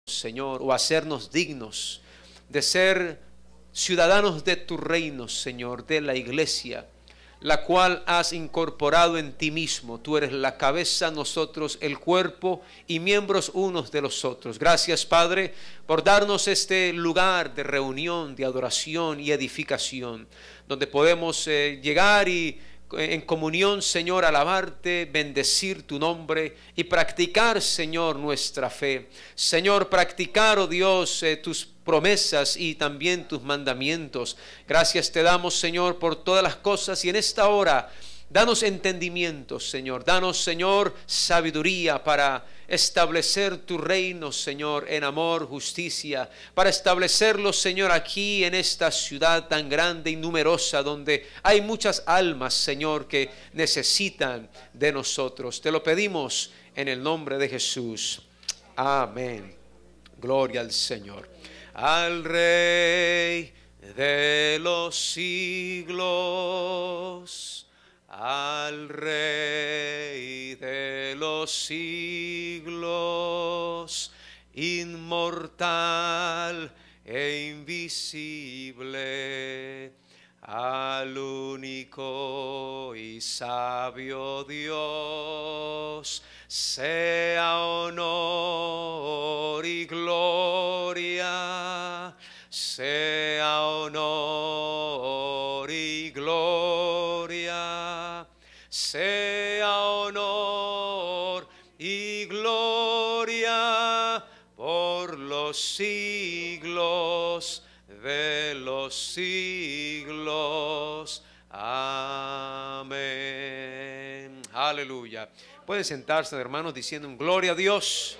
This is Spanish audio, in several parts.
Señor, o hacernos dignos de ser ciudadanos de tu reino, Señor, de la iglesia, la cual has incorporado en ti mismo. Tú eres la cabeza, nosotros el cuerpo y miembros unos de los otros. Gracias, Padre, por darnos este lugar de reunión, de adoración y edificación, donde podemos llegar y en comunión, Señor, alabarte, bendecir tu nombre y practicar, Señor, nuestra fe. Señor, practicar, oh Dios, tus promesas y también tus mandamientos. Gracias te damos, Señor, por todas las cosas, y en esta hora danos entendimiento, Señor. Danos, Señor, sabiduría para establecer tu reino, Señor, en amor, justicia, para establecerlo, Señor, aquí en esta ciudad tan grande y numerosa, donde hay muchas almas, Señor, que necesitan de nosotros. Te lo pedimos en el nombre de Jesús. Amén. Gloria al Señor. Al Rey de los siglos, al Rey de los siglos, inmortal e invisible, al único y sabio Dios, sea honor y gloria, sea honor y gloria, sea honor y gloria por los siglos de los siglos. Amén. Aleluya. Pueden sentarse, hermanos, diciendo un gloria a Dios.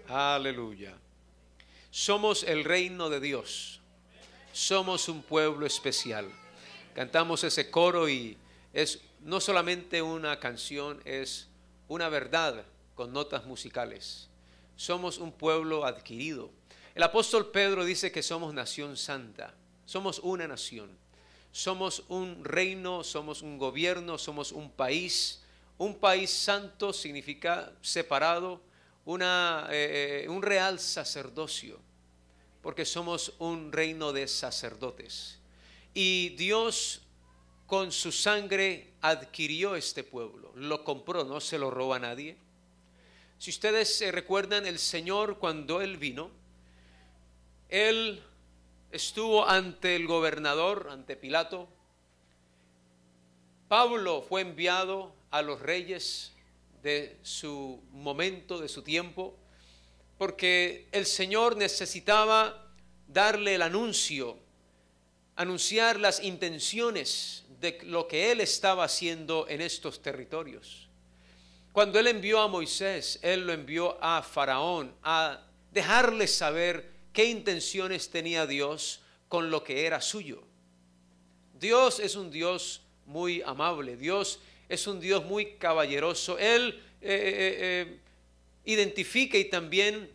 Aleluya. Somos el reino de Dios. Somos un pueblo especial. Cantamos ese coro y es no solamente una canción, es una verdad con notas musicales. Somos un pueblo adquirido. El apóstol Pedro dice que somos nación santa. Somos una nación. Somos un reino, somos un gobierno, somos un país. Un país santo significa separado, un real sacerdocio, porque somos un reino de sacerdotes. Y Dios con su sangre adquirió este pueblo, lo compró, no se lo robó a nadie. Si ustedes recuerdan, el Señor cuando Él vino, Él estuvo ante el gobernador, ante Pilato. Pablo fue enviado a los reyes de su momento, de su tiempo, porque el Señor necesitaba darle el anuncio, anunciar las intenciones de lo que Él estaba haciendo en estos territorios. Cuando Él envió a Moisés, Él lo envió a Faraón a dejarle saber qué intenciones tenía Dios con lo que era suyo. Dios es un Dios muy amable, Dios es un Dios muy caballeroso. Él identifica y también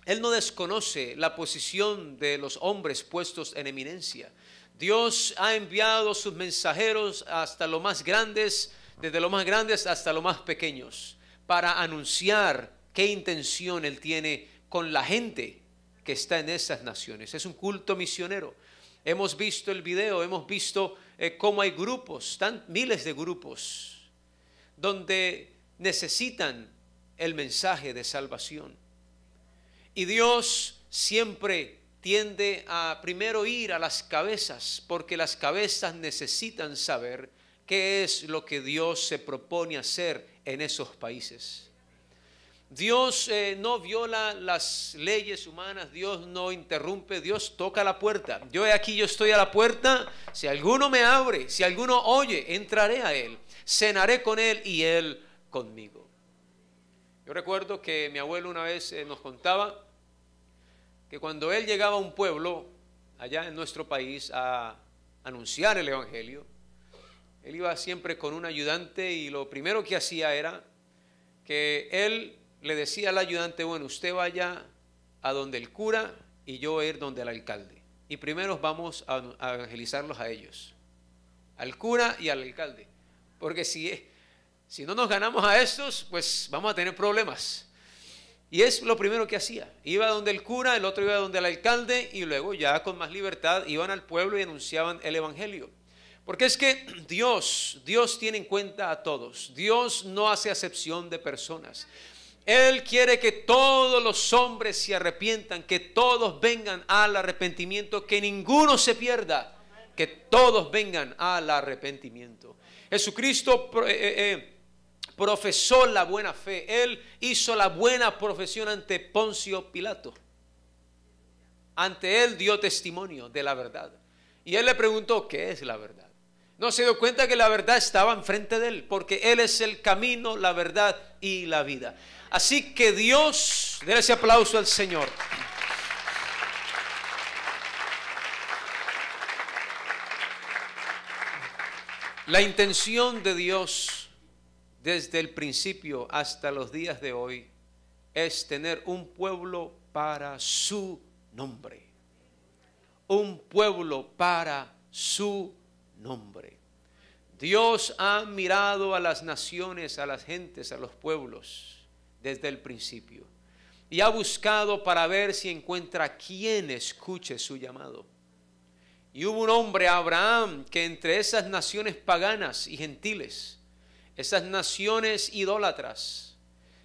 Él no desconoce la posición de los hombres puestos en eminencia. Dios ha enviado sus mensajeros hasta los más grandes, desde los más grandes hasta los más pequeños, para anunciar qué intención Él tiene con la gente que está en esas naciones. Es un culto misionero. Hemos visto el video, hemos visto cómo hay grupos, miles de grupos, donde necesitan el mensaje de salvación. Y Dios siempre tiende a primero ir a las cabezas, porque las cabezas necesitan saber qué es lo que Dios se propone hacer en esos países. Dios no viola las leyes humanas, Dios no interrumpe, Dios toca la puerta. Yo estoy a la puerta, si alguno me abre, si alguno oye, entraré a Él, cenaré con Él y Él conmigo. Yo recuerdo que mi abuelo una vez nos contaba que cuando él llegaba a un pueblo allá en nuestro país a anunciar el evangelio, él iba siempre con un ayudante y lo primero que hacía era que él le decía al ayudante: bueno, usted vaya a donde el cura y yo voy a ir donde el alcalde, y primero vamos a evangelizarlos a ellos, al cura y al alcalde, porque si no nos ganamos a estos, pues vamos a tener problemas. Y es lo primero que hacía. Iba donde el cura, el otro iba donde el alcalde y luego ya con más libertad iban al pueblo y anunciaban el evangelio. Porque es que Dios tiene en cuenta a todos. Dios no hace acepción de personas. Él quiere que todos los hombres se arrepientan, que todos vengan al arrepentimiento, que ninguno se pierda, que todos vengan al arrepentimiento. Jesucristo profesó la buena fe. Él hizo la buena profesión ante Poncio Pilato. Ante él dio testimonio de la verdad. Y él le preguntó, ¿qué es la verdad? No se dio cuenta que la verdad estaba enfrente de él, porque él es el camino, la verdad y la vida. Así que Dios, déle ese aplauso al Señor. La intención de Dios desde el principio hasta los días de hoy es tener un pueblo para su nombre. Un pueblo para su nombre. Dios ha mirado a las naciones, a las gentes, a los pueblos desde el principio y ha buscado para ver si encuentra quien escuche su llamado. Y hubo un hombre, Abraham, que entre esas naciones paganas y gentiles, esas naciones idólatras,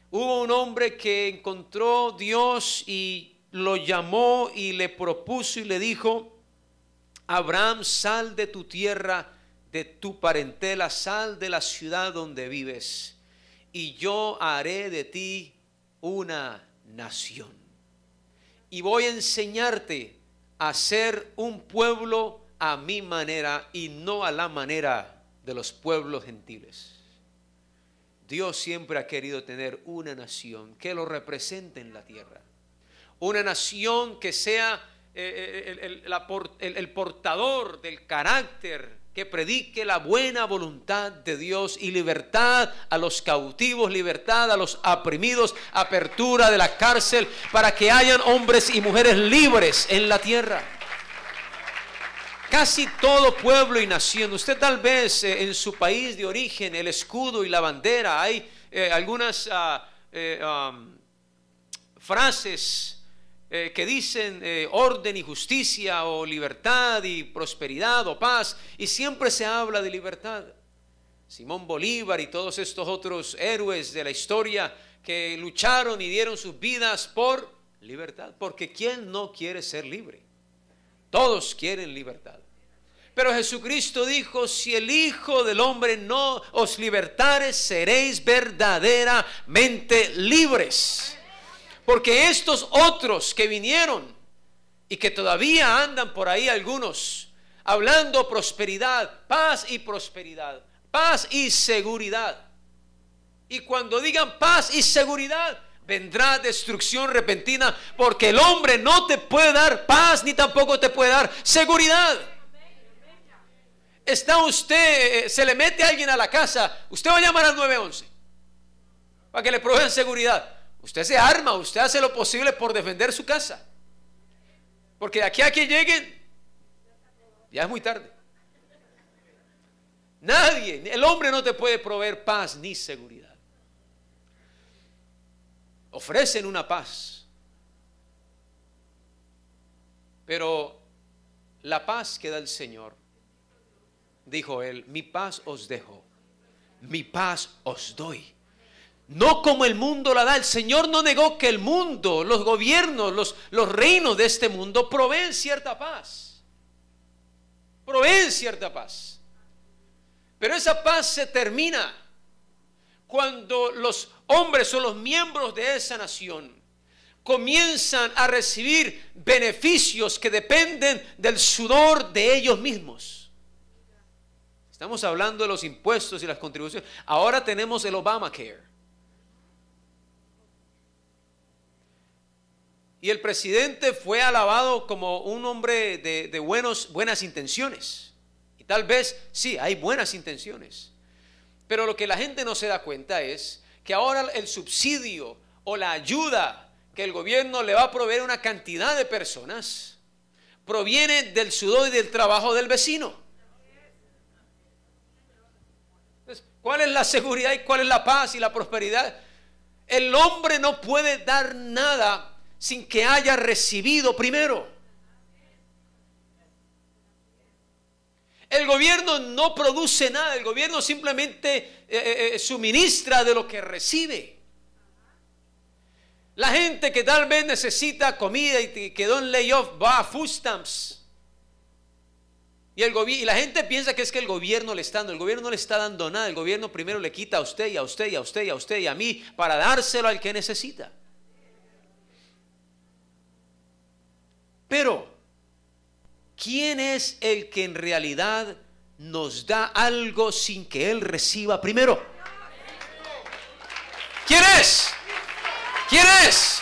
hubo un hombre que encontró Dios y lo llamó y le propuso y le dijo: Abraham, sal de tu tierra, de tu parentela, sal de la ciudad donde vives, y yo haré de ti una nación. Y voy a enseñarte a ser un pueblo a mi manera y no a la manera de los pueblos gentiles. Dios siempre ha querido tener una nación que lo represente en la tierra. Una nación que sea el portador del carácter, que predique la buena voluntad de Dios y libertad a los cautivos, libertad a los oprimidos, apertura de la cárcel, para que hayan hombres y mujeres libres en la tierra. Casi todo pueblo y nación, usted tal vez en su país de origen, el escudo y la bandera, hay algunas frases que dicen orden y justicia, o libertad y prosperidad, o paz, y siempre se habla de libertad. Simón Bolívar y todos estos otros héroes de la historia que lucharon y dieron sus vidas por libertad, porque ¿quién no quiere ser libre? Todos quieren libertad. Pero Jesucristo dijo: si el Hijo del Hombre no os libertare, seréis verdaderamente libres. Porque estos otros que vinieron y que todavía andan por ahí algunos hablando prosperidad, paz y seguridad. Y cuando digan paz y seguridad, vendrá destrucción repentina, porque el hombre no te puede dar paz ni tampoco te puede dar seguridad. Está usted, se le mete a alguien a la casa, usted va a llamar al 911 para que le provean seguridad. Usted se arma, usted hace lo posible por defender su casa, porque de aquí a que lleguen ya es muy tarde. Nadie, el hombre no te puede proveer paz ni seguridad. Ofrecen una paz, pero la paz que da el Señor, dijo él: mi paz os dejo, mi paz os doy. No como el mundo la da. El Señor no negó que el mundo, los gobiernos, los reinos de este mundo proveen cierta paz. Proveen cierta paz. Pero esa paz se termina cuando los hombres o los miembros de esa nación comienzan a recibir beneficios que dependen del sudor de ellos mismos. Estamos hablando de los impuestos y las contribuciones. Ahora tenemos el Obamacare. Y el presidente fue alabado como un hombre de buenas intenciones. Y tal vez sí, hay buenas intenciones. Pero lo que la gente no se da cuenta es que ahora el subsidio o la ayuda que el gobierno le va a proveer a una cantidad de personas proviene del sudor y del trabajo del vecino. Entonces, ¿cuál es la seguridad y cuál es la paz y la prosperidad? El hombre no puede dar nada sin que haya recibido primero. El gobierno no produce nada, el gobierno simplemente suministra de lo que recibe. La gente que tal vez necesita comida y quedó en layoff va a food stamps. Y la gente piensa que es que el gobierno le está dando. El gobierno no le está dando nada. El gobierno primero le quita a usted y a usted y a usted y a usted y a mí para dárselo al que necesita. Pero ¿quién es el que en realidad nos da algo sin que Él reciba primero? ¿Quién es? ¿Quién es?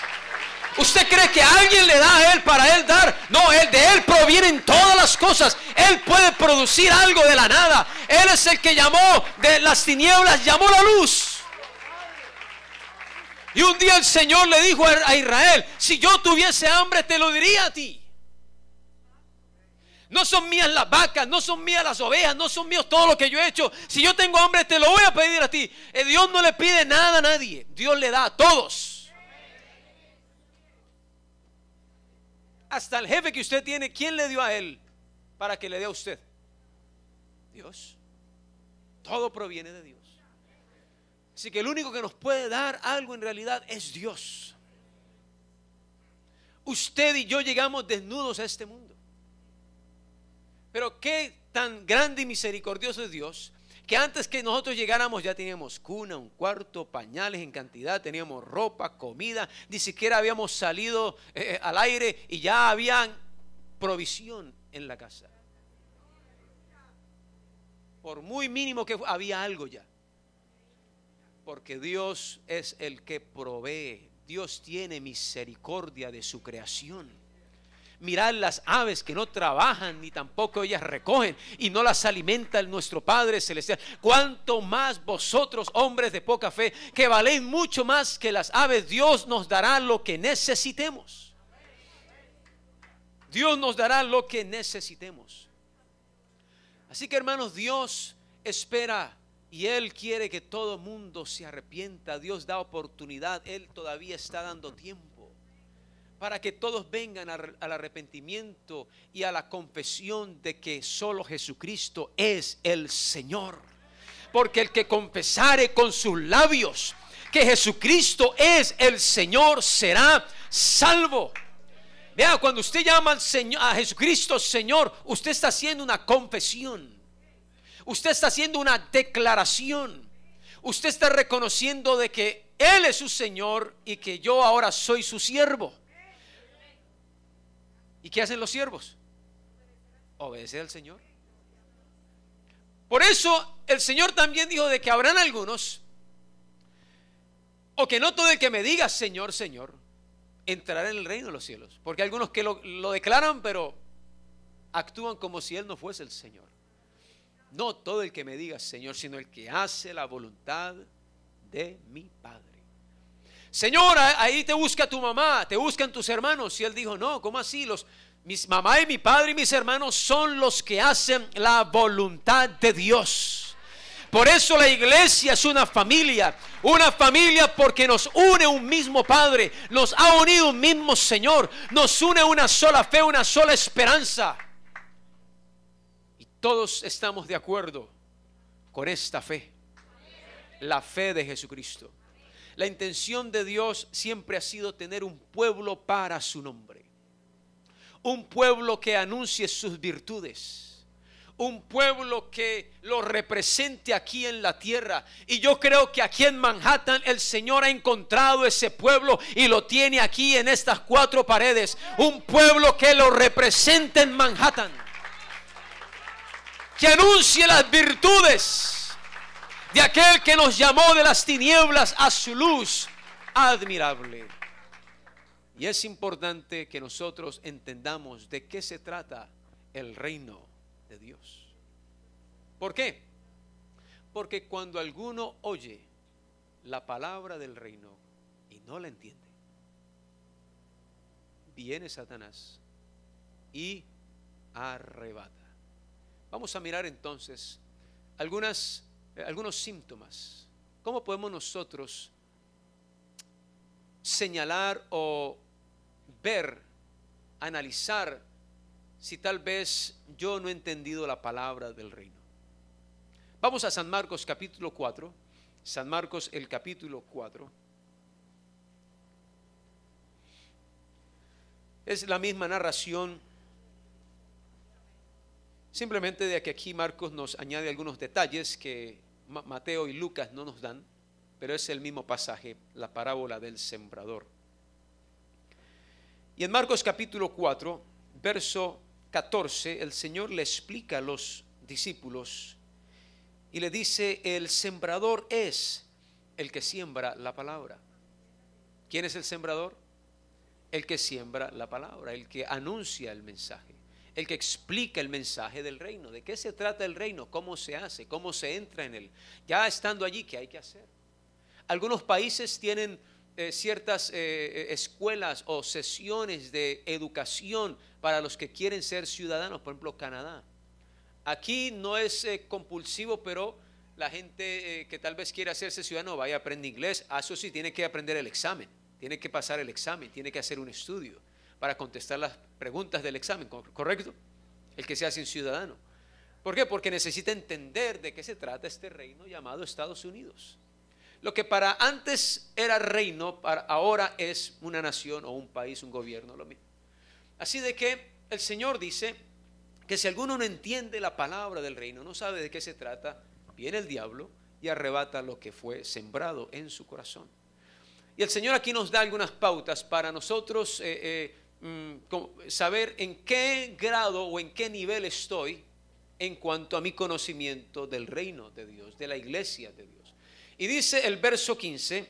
¿Usted cree que alguien le da a Él para Él dar? No, de Él provienen todas las cosas. Él puede producir algo de la nada. Él es el que llamó de las tinieblas, llamó la luz. Y un día el Señor le dijo a Israel: si yo tuviese hambre, te lo diría a ti. No son mías las vacas, no son mías las ovejas, no son míos todo lo que yo he hecho. Si yo tengo hambre, te lo voy a pedir a ti. Dios no le pide nada a nadie. Dios le da a todos. Hasta el jefe que usted tiene, ¿quién le dio a él para que le dé a usted? Dios. Todo proviene de Dios. Así que el único que nos puede dar algo en realidad es Dios. Usted y yo llegamos desnudos a este mundo. Pero qué tan grande y misericordioso es Dios, que antes que nosotros llegáramos ya teníamos cuna, un cuarto, pañales en cantidad, teníamos ropa, comida, ni siquiera habíamos salido al aire y ya había provisión en la casa. Por muy mínimo que había algo ya. Porque Dios es el que provee. Dios tiene misericordia de su creación. Mirad las aves que no trabajan ni tampoco ellas recogen y no las alimenta nuestro Padre Celestial. Cuánto más vosotros, hombres de poca fe, que valéis mucho más que las aves. Dios nos dará lo que necesitemos. Dios nos dará lo que necesitemos. Así que, hermanos, Dios espera y Él quiere que todo mundo se arrepienta. Dios da oportunidad. Él todavía está dando tiempo para que todos vengan al arrepentimiento y a la confesión de que solo Jesucristo es el Señor. Porque el que confesare con sus labios que Jesucristo es el Señor será salvo. Vea, cuando usted llama al Señor, a Jesucristo Señor, usted está haciendo una confesión. Usted está haciendo una declaración. Usted está reconociendo de que Él es su Señor y que yo ahora soy su siervo. ¿Y qué hacen los siervos? Obedecer al Señor. Por eso el Señor también dijo de que habrán algunos, o que no todo el que me diga Señor, Señor, entrará en el reino de los cielos. Porque hay algunos que lo declaran, pero actúan como si Él no fuese el Señor. No todo el que me diga Señor, sino el que hace la voluntad de mi Padre. Señor, ahí te busca tu mamá, te buscan tus hermanos. Y Él dijo: no, ¿cómo así? Mis mamá y mi padre y mis hermanos son los que hacen la voluntad de Dios. Por eso la iglesia es una familia porque nos une un mismo Padre, nos ha unido un mismo Señor, nos une una sola fe, una sola esperanza. Y todos estamos de acuerdo con esta fe, la fe de Jesucristo. La intención de Dios siempre ha sido tener un pueblo para su nombre. Un pueblo que anuncie sus virtudes. Un pueblo que lo represente aquí en la tierra. Y yo creo que aquí en Manhattan el Señor ha encontrado ese pueblo y lo tiene aquí en estas 4 paredes. Un pueblo que lo represente en Manhattan. Que anuncie las virtudes de aquel que nos llamó de las tinieblas a su luz admirable. Y es importante que nosotros entendamos de qué se trata el reino de Dios. ¿Por qué? Porque cuando alguno oye la palabra del reino y no la entiende, viene Satanás y arrebata. Vamos a mirar entonces algunos síntomas. ¿Cómo podemos nosotros señalar o ver, analizar si tal vez yo no he entendido la palabra del reino. Vamos a San Marcos capítulo 4, San Marcos el capítulo 4. Es la misma narración, simplemente de que aquí Marcos nos añade algunos detalles que Mateo y Lucas no nos dan, pero es el mismo pasaje, la parábola del sembrador. Y en Marcos capítulo 4, verso 14, el Señor le explica a los discípulos y le dice: el sembrador es el que siembra la palabra. ¿Quién es el sembrador? El que siembra la palabra, el que anuncia el mensaje, el que explica el mensaje del reino. ¿De qué se trata el reino? ¿Cómo se hace? ¿Cómo se entra en él? Ya estando allí, ¿qué hay que hacer? Algunos países tienen ciertas escuelas o sesiones de educación para los que quieren ser ciudadanos, por ejemplo Canadá. Aquí no es compulsivo, pero la gente que tal vez quiera hacerse ciudadano vaya a aprender inglés. Eso sí, tiene que aprender el examen, tiene que pasar el examen, tiene que hacer un estudio para contestar las preguntas del examen, ¿correcto? El que se hace un ciudadano. ¿Por qué? Porque necesita entender de qué se trata este reino llamado Estados Unidos. Lo que para antes era reino, para ahora es una nación o un país, un gobierno, lo mismo. Así de que el Señor dice que si alguno no entiende la palabra del reino, no sabe de qué se trata, viene el diablo y arrebata lo que fue sembrado en su corazón. Y el Señor aquí nos da algunas pautas para nosotros saber en qué grado o en qué nivel estoy en cuanto a mi conocimiento del reino de Dios, de la iglesia de Dios. Y dice el verso 15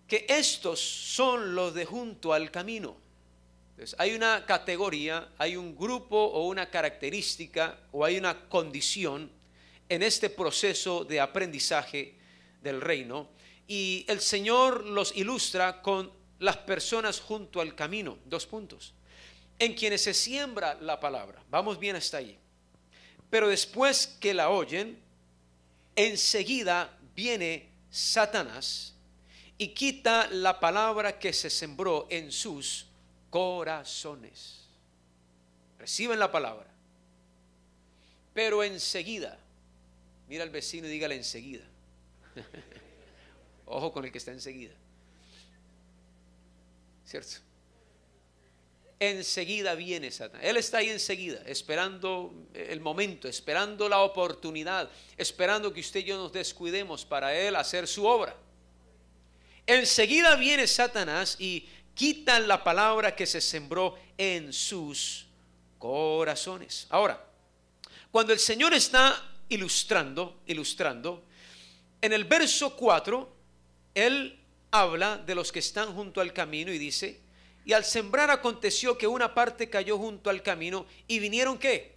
que estos son los de junto al camino. Entonces, hay una categoría, hay un grupo o una característica o hay una condición en este proceso de aprendizaje del reino, y el Señor los ilustra con las personas junto al camino. 2 puntos. En quienes se siembra la palabra. Vamos bien hasta ahí. Pero después que la oyen, enseguida viene Satanás y quita la palabra que se sembró en sus corazones. Reciben la palabra, pero enseguida, mira al vecino y dígale enseguida. Ojo con el que está enseguida, ¿cierto? Enseguida viene Satanás. Él está ahí enseguida, esperando el momento, esperando la oportunidad, esperando que usted y yo nos descuidemos para él hacer su obra. Enseguida viene Satanás y quita la palabra que se sembró en sus corazones. Ahora, cuando el Señor está ilustrando, en el verso 4, Él habla de los que están junto al camino y dice: y al sembrar aconteció que una parte cayó junto al camino y vinieron ¿qué?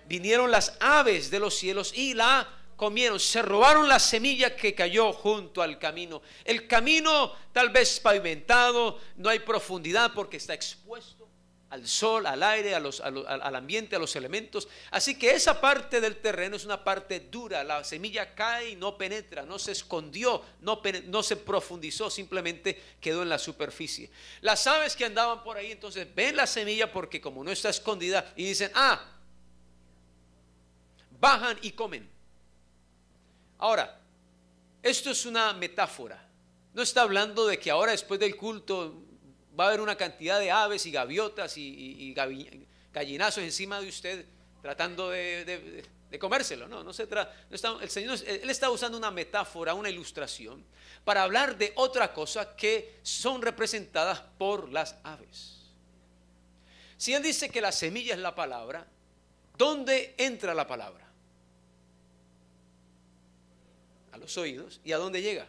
Vinieron las aves de los cielos y la comieron. Se robaron la semilla que cayó junto al camino. El camino tal vez pavimentado, no hay profundidad porque está expuesto al sol, al aire, al ambiente, a los elementos. Así que esa parte del terreno es una parte dura. La semilla cae y no penetra, no se escondió, no se profundizó, simplemente quedó en la superficie. Las aves que andaban por ahí entonces ven la semilla porque como no está escondida y dicen: bajan y comen. Ahora, esto es una metáfora. No está hablando de que ahora después del culto va a haber una cantidad de aves y gaviotas y gallinazos encima de usted tratando de comérselo. No se trata. El Señor, Él está usando una metáfora, una ilustración para hablar de otra cosa que son representadas por las aves. Si Él dice que la semilla es la palabra, ¿dónde entra la palabra? A los oídos. ¿Y a dónde llega?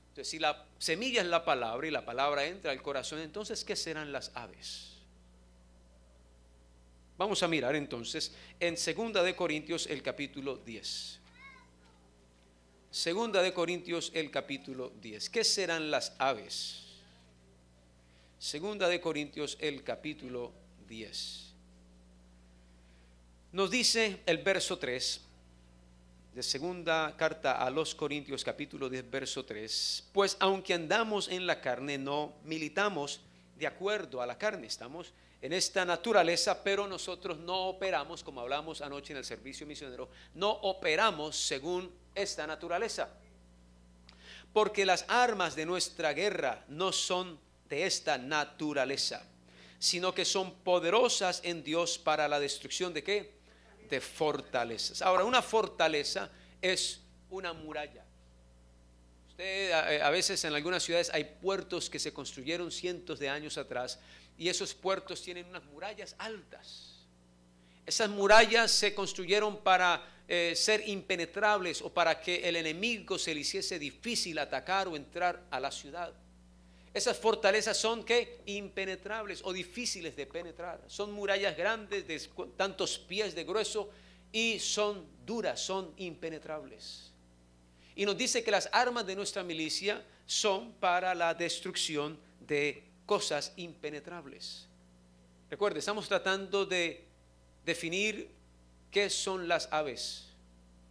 Entonces, si la semilla es la palabra y la palabra entra al corazón, entonces ¿qué serán las aves? Vamos a mirar entonces en 2 de Corintios el capítulo 10. 2 de Corintios el capítulo 10. ¿Qué serán las aves? 2 de Corintios el capítulo 10. Nos dice el verso 3: de segunda carta a los Corintios capítulo 10 verso 3, pues aunque andamos en la carne, no militamos de acuerdo a la carne, estamos en esta naturaleza, pero nosotros no operamos, como hablamos anoche en el servicio misionero, no operamos según esta naturaleza, porque las armas de nuestra guerra no son de esta naturaleza, sino que son poderosas en Dios para la destrucción ¿de qué? De fortalezas. Ahora, una fortaleza es una muralla. Usted, a veces en algunas ciudades hay puertos que se construyeron cientos de años atrás y esos puertos tienen unas murallas altas. Esas murallas se construyeron para ser impenetrables o para que el enemigo se le hiciese difícil atacar o entrar a la ciudad. Esas fortalezas son ¿qué? Impenetrables o difíciles de penetrar. Son murallas grandes de tantos pies de grueso y son duras, son impenetrables. Y nos dice que las armas de nuestra milicia son para la destrucción de cosas impenetrables. Recuerde, estamos tratando de definir qué son las aves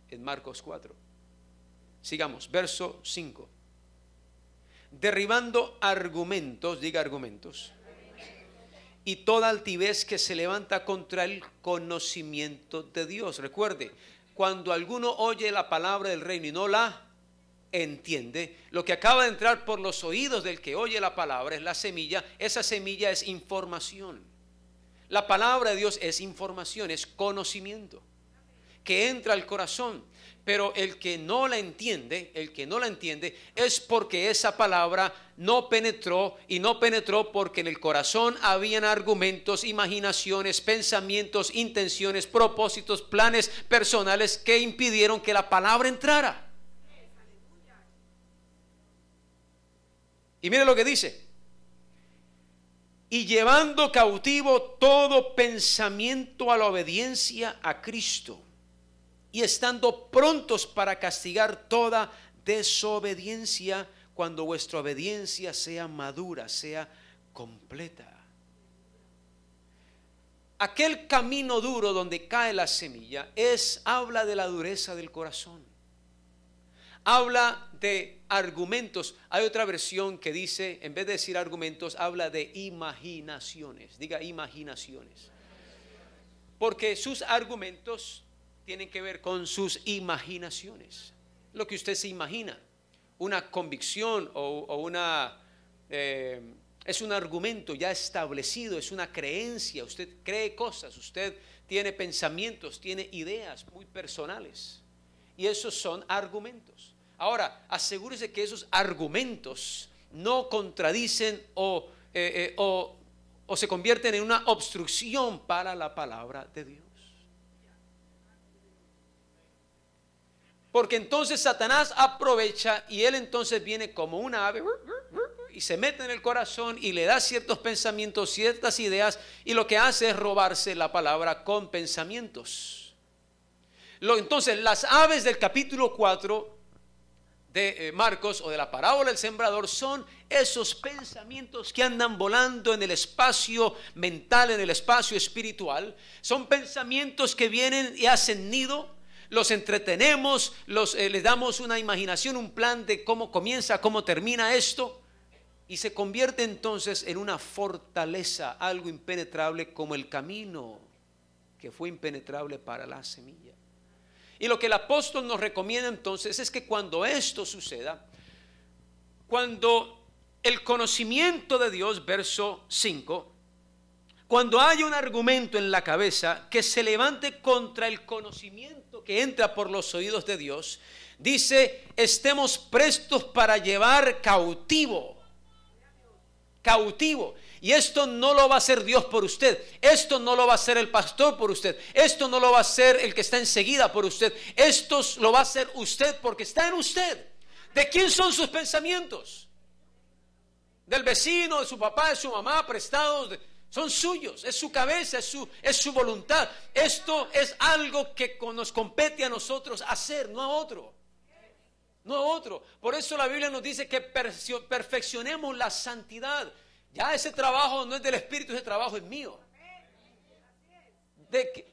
en Marcos 4. Sigamos, verso 5. Derribando argumentos, diga argumentos, y toda altivez que se levanta contra el conocimiento de Dios. Recuerde, cuando alguno oye la palabra del reino y no la entiende, lo que acaba de entrar por los oídos del que oye la palabra es la semilla. Esa semilla es información. La palabra de Dios es información, es conocimiento que entra al corazón. Pero el que no la entiende, es porque esa palabra no penetró, y no penetró porque en el corazón habían argumentos, imaginaciones, pensamientos, intenciones, propósitos, planes personales que impidieron que la palabra entrara. Y mire lo que dice: y llevando cautivo todo pensamiento a la obediencia a Cristo, y estando prontos para castigar toda desobediencia cuando vuestra obediencia sea madura, sea completa. Aquel camino duro donde cae la semilla habla de la dureza del corazón. Habla de argumentos. Hay otra versión que dice, en vez de decir argumentos, habla de imaginaciones. Diga imaginaciones. Porque sus argumentos tienen que ver con sus imaginaciones, lo que usted se imagina. Una convicción es un argumento ya establecido, es una creencia. Usted cree cosas, usted tiene pensamientos, tiene ideas muy personales, y esos son argumentos. Ahora, asegúrese que esos argumentos no contradicen o se convierten en una obstrucción para la palabra de Dios. Porque entonces Satanás aprovecha y él entonces viene como una ave y se mete en el corazón y le da ciertos pensamientos, ciertas ideas, y lo que hace es robarse la palabra con pensamientos. Entonces las aves del capítulo 4 de Marcos, o de la parábola del sembrador, son esos pensamientos que andan volando en el espacio mental, en el espacio espiritual. Son pensamientos que vienen y hacen nido. Los entretenemos, les damos una imaginación, un plan de cómo comienza, cómo termina esto, y se convierte entonces en una fortaleza, algo impenetrable, como el camino que fue impenetrable para la semilla. Y lo que el apóstol nos recomienda entonces es que cuando esto suceda, cuando el conocimiento de Dios, verso 5, cuando hay un argumento en la cabeza que se levante contra el conocimiento que entra por los oídos de Dios, dice: estemos prestos para llevar cautivo. Y esto no lo va a hacer Dios por usted, esto no lo va a hacer el pastor por usted, esto no lo va a hacer el que está enseguida por usted, esto lo va a hacer usted, porque está en usted. ¿De quién son sus pensamientos? Del vecino, de su papá, de su mamá, prestados son suyos, es su cabeza, es su voluntad. Esto es algo que nos compete a nosotros hacer, no a otro. Por eso la Biblia nos dice que perfeccionemos la santidad. Ya ese trabajo no es del Espíritu, ese trabajo es mío.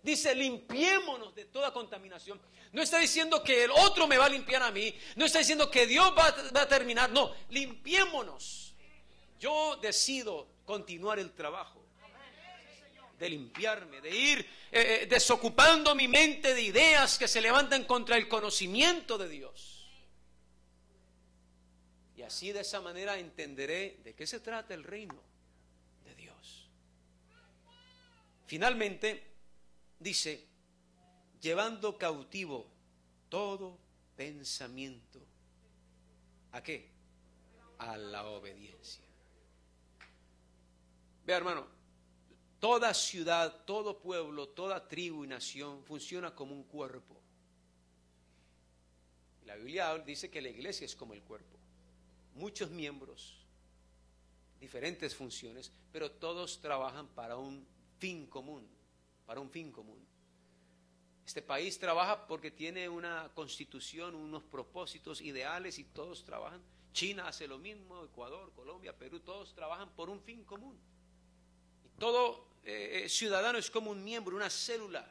dice limpiémonos de toda contaminación. No está diciendo que el otro me va a limpiar a mí. No está diciendo que Dios va a terminar. No, limpiémonos. Yo decido continuar el trabajo de limpiarme, de ir desocupando mi mente de ideas que se levantan contra el conocimiento de Dios. Y así, de esa manera, entenderé de qué se trata el reino de Dios. Finalmente dice, llevando cautivo todo pensamiento. ¿A qué? A la obediencia. Vea, hermano, toda ciudad, todo pueblo, toda tribu y nación funciona como un cuerpo. La Biblia dice que la iglesia es como el cuerpo. Muchos miembros, diferentes funciones, pero todos trabajan para un fin común, para un fin común. Este país trabaja porque tiene una constitución, unos propósitos ideales y todos trabajan. China hace lo mismo, Ecuador, Colombia, Perú, todos trabajan por un fin común. Y todo ciudadano es como un miembro, una célula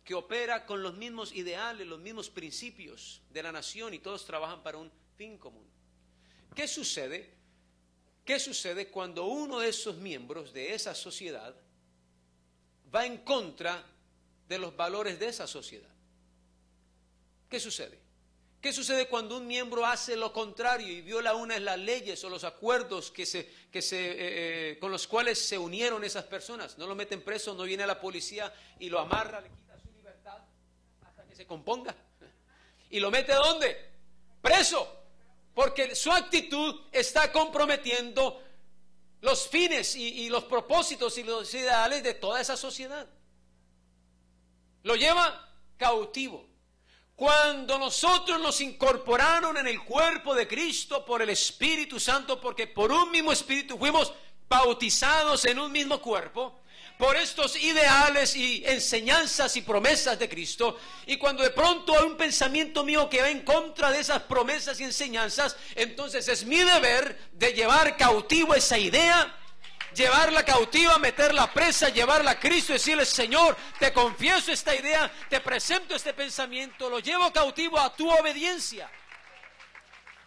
que opera con los mismos ideales, los mismos principios de la nación y todos trabajan para un fin común. ¿Qué sucede? ¿Qué sucede cuando uno de esos miembros de esa sociedad va en contra de los valores de esa sociedad? ¿Qué sucede? ¿Qué sucede cuando un miembro hace lo contrario y viola una de las leyes o los acuerdos con los cuales se unieron esas personas? No lo meten preso, no viene la policía y lo amarra, le quita su libertad hasta que se componga. ¿Y lo mete ¿dónde? Preso. Porque su actitud está comprometiendo los fines y los propósitos y los ideales de toda esa sociedad. Lo lleva cautivo. Cuando nosotros nos incorporaron en el cuerpo de Cristo por el Espíritu Santo, porque por un mismo Espíritu fuimos bautizados en un mismo cuerpo, por estos ideales y enseñanzas y promesas de Cristo, y cuando de pronto hay un pensamiento mío que va en contra de esas promesas y enseñanzas, entonces es mi deber de llevar cautivo esa idea, llevarla cautiva, meterla presa, llevarla a Cristo y decirle: Señor, te confieso esta idea, te presento este pensamiento, lo llevo cautivo a tu obediencia,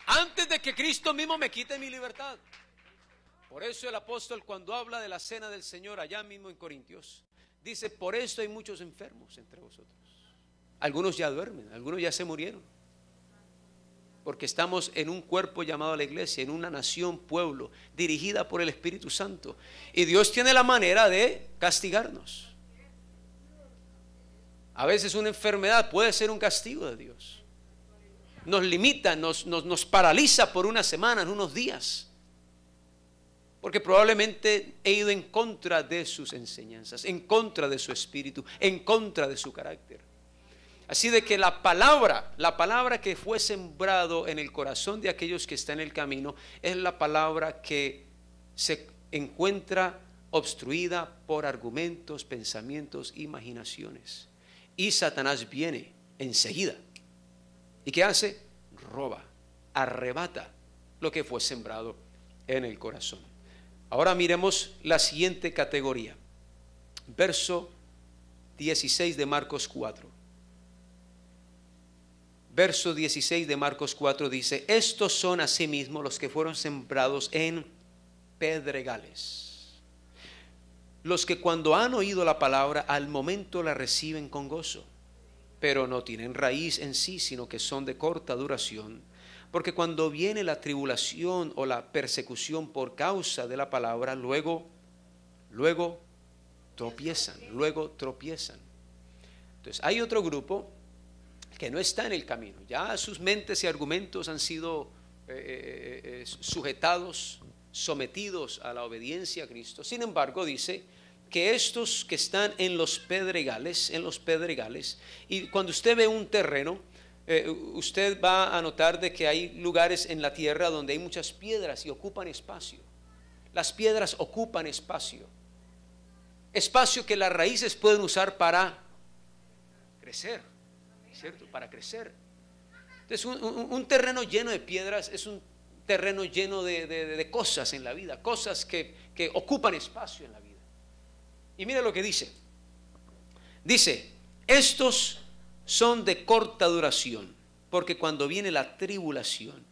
antes de que Cristo mismo me quite mi libertad. Por eso el apóstol, cuando habla de la cena del Señor allá mismo en Corintios, dice: por eso hay muchos enfermos entre vosotros. Algunos ya duermen, algunos ya se murieron. Porque estamos en un cuerpo llamado la iglesia, en una nación, pueblo, dirigida por el Espíritu Santo. Y Dios tiene la manera de castigarnos. A veces una enfermedad puede ser un castigo de Dios. Nos limita, nos paraliza por unas semanas, unos días. Porque probablemente he ido en contra de sus enseñanzas, en contra de su espíritu, en contra de su carácter. Así de que la palabra que fue sembrado en el corazón de aquellos que están en el camino, es la palabra que se encuentra obstruida por argumentos, pensamientos, imaginaciones. Y Satanás viene enseguida. ¿Y qué hace? Roba, arrebata lo que fue sembrado en el corazón. Ahora miremos la siguiente categoría. Verso 16 de Marcos 4. Verso 16 de Marcos 4 dice: estos son asimismo los que fueron sembrados en pedregales, los que cuando han oído la palabra al momento la reciben con gozo, pero no tienen raíz en sí, sino que son de corta duración. Porque cuando viene la tribulación o la persecución por causa de la palabra, luego tropiezan. Entonces hay otro grupo que no está en el camino. Ya sus mentes y argumentos han sido sujetados, sometidos a la obediencia a Cristo. Sin embargo, dice que estos que están en los pedregales, y cuando usted ve un terreno, usted va a notar de que hay lugares en la tierra donde hay muchas piedras y ocupan espacio. Las piedras ocupan espacio que las raíces pueden usar para crecer, ¿cierto? Para crecer. Entonces un terreno lleno de piedras es un terreno lleno de cosas en la vida, cosas que ocupan espacio en la vida. Y mire lo que dice. Dice, estos son de corta duración, porque cuando viene la tribulación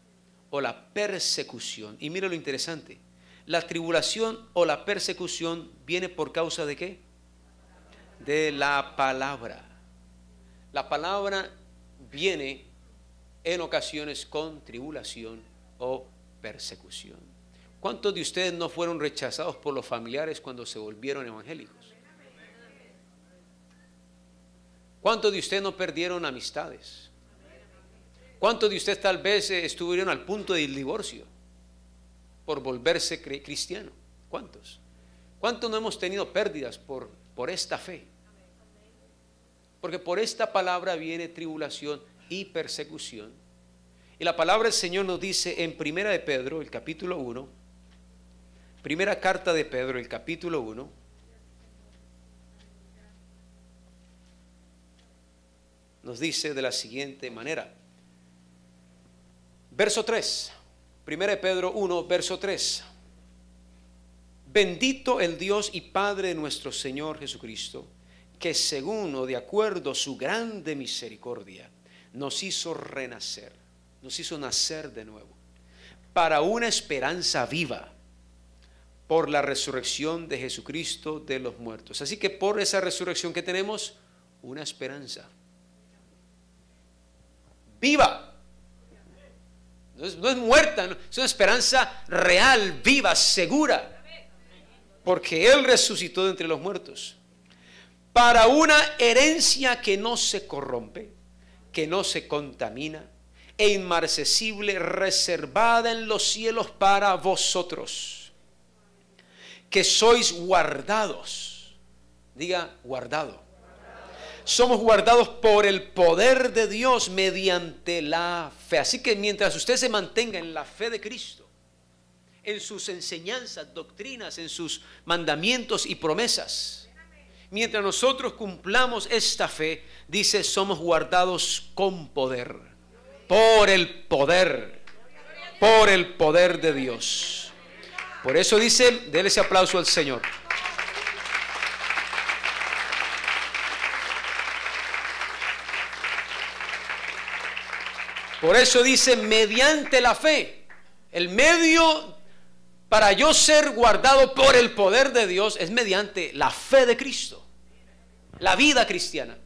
o la persecución, y mire lo interesante, la tribulación o la persecución viene por causa de ¿qué? De la palabra. La palabra viene en ocasiones con tribulación o persecución. ¿Cuántos de ustedes no fueron rechazados por los familiares cuando se volvieron evangélicos? ¿Cuántos de ustedes no perdieron amistades? ¿Cuántos de ustedes tal vez estuvieron al punto del divorcio por volverse cristiano? ¿Cuántos? ¿Cuántos no hemos tenido pérdidas por esta fe? Porque por esta palabra viene tribulación y persecución. Y la palabra del Señor nos dice en Primera de Pedro, el capítulo 1, primera carta de Pedro, el capítulo 1, nos dice de la siguiente manera. Verso 3, Primera de Pedro 1, verso 3. Bendito el Dios y Padre de nuestro Señor Jesucristo, que según o de acuerdo a su grande misericordia, nos hizo renacer, nos hizo nacer de nuevo, para una esperanza viva, por la resurrección de Jesucristo de los muertos. Así que por esa resurrección que tenemos, una esperanza viva. No es muerta, no, es una esperanza real, viva, segura, porque Él resucitó de entre los muertos, para una herencia que no se corrompe, que no se contamina, e inmarcesible, reservada en los cielos para vosotros, que sois guardados. Diga, guardado. Somos guardados por el poder de Dios mediante la fe. Así que mientras usted se mantenga en la fe de Cristo, en sus enseñanzas, doctrinas, en sus mandamientos y promesas, mientras nosotros cumplamos esta fe, dice, somos guardados con poder, por el poder de Dios. Por eso dice, déle ese aplauso al Señor. Por eso dice, mediante la fe. El medio para yo ser guardado por el poder de Dios es mediante la fe de Cristo, la vida cristiana.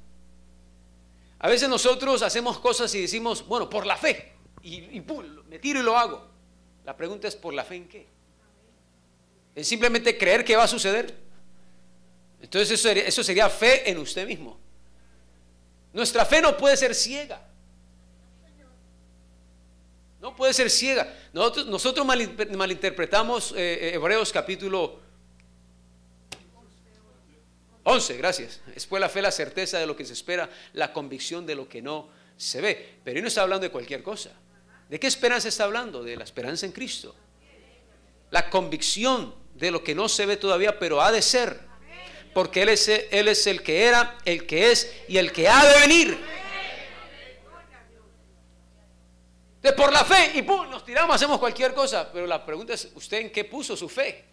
A veces nosotros hacemos cosas y decimos, bueno, por la fe, y pum, me tiro y lo hago. La pregunta es, ¿por la fe en qué? ¿Es simplemente creer que va a suceder? Entonces eso sería fe en usted mismo. Nuestra fe no puede ser ciega. No puede ser ciega. Nosotros malinterpretamos Hebreos capítulo 11, gracias. Es pues la fe, la certeza de lo que se espera, la convicción de lo que no se ve. Pero él no está hablando de cualquier cosa. ¿De qué esperanza está hablando? De la esperanza en Cristo. La convicción de lo que no se ve todavía, pero ha de ser. Porque Él es el que era, el que es y el que ha de venir. Por la fe y ¡pum! Nos tiramos, hacemos cualquier cosa. Pero la pregunta es, ¿usted en qué puso su fe?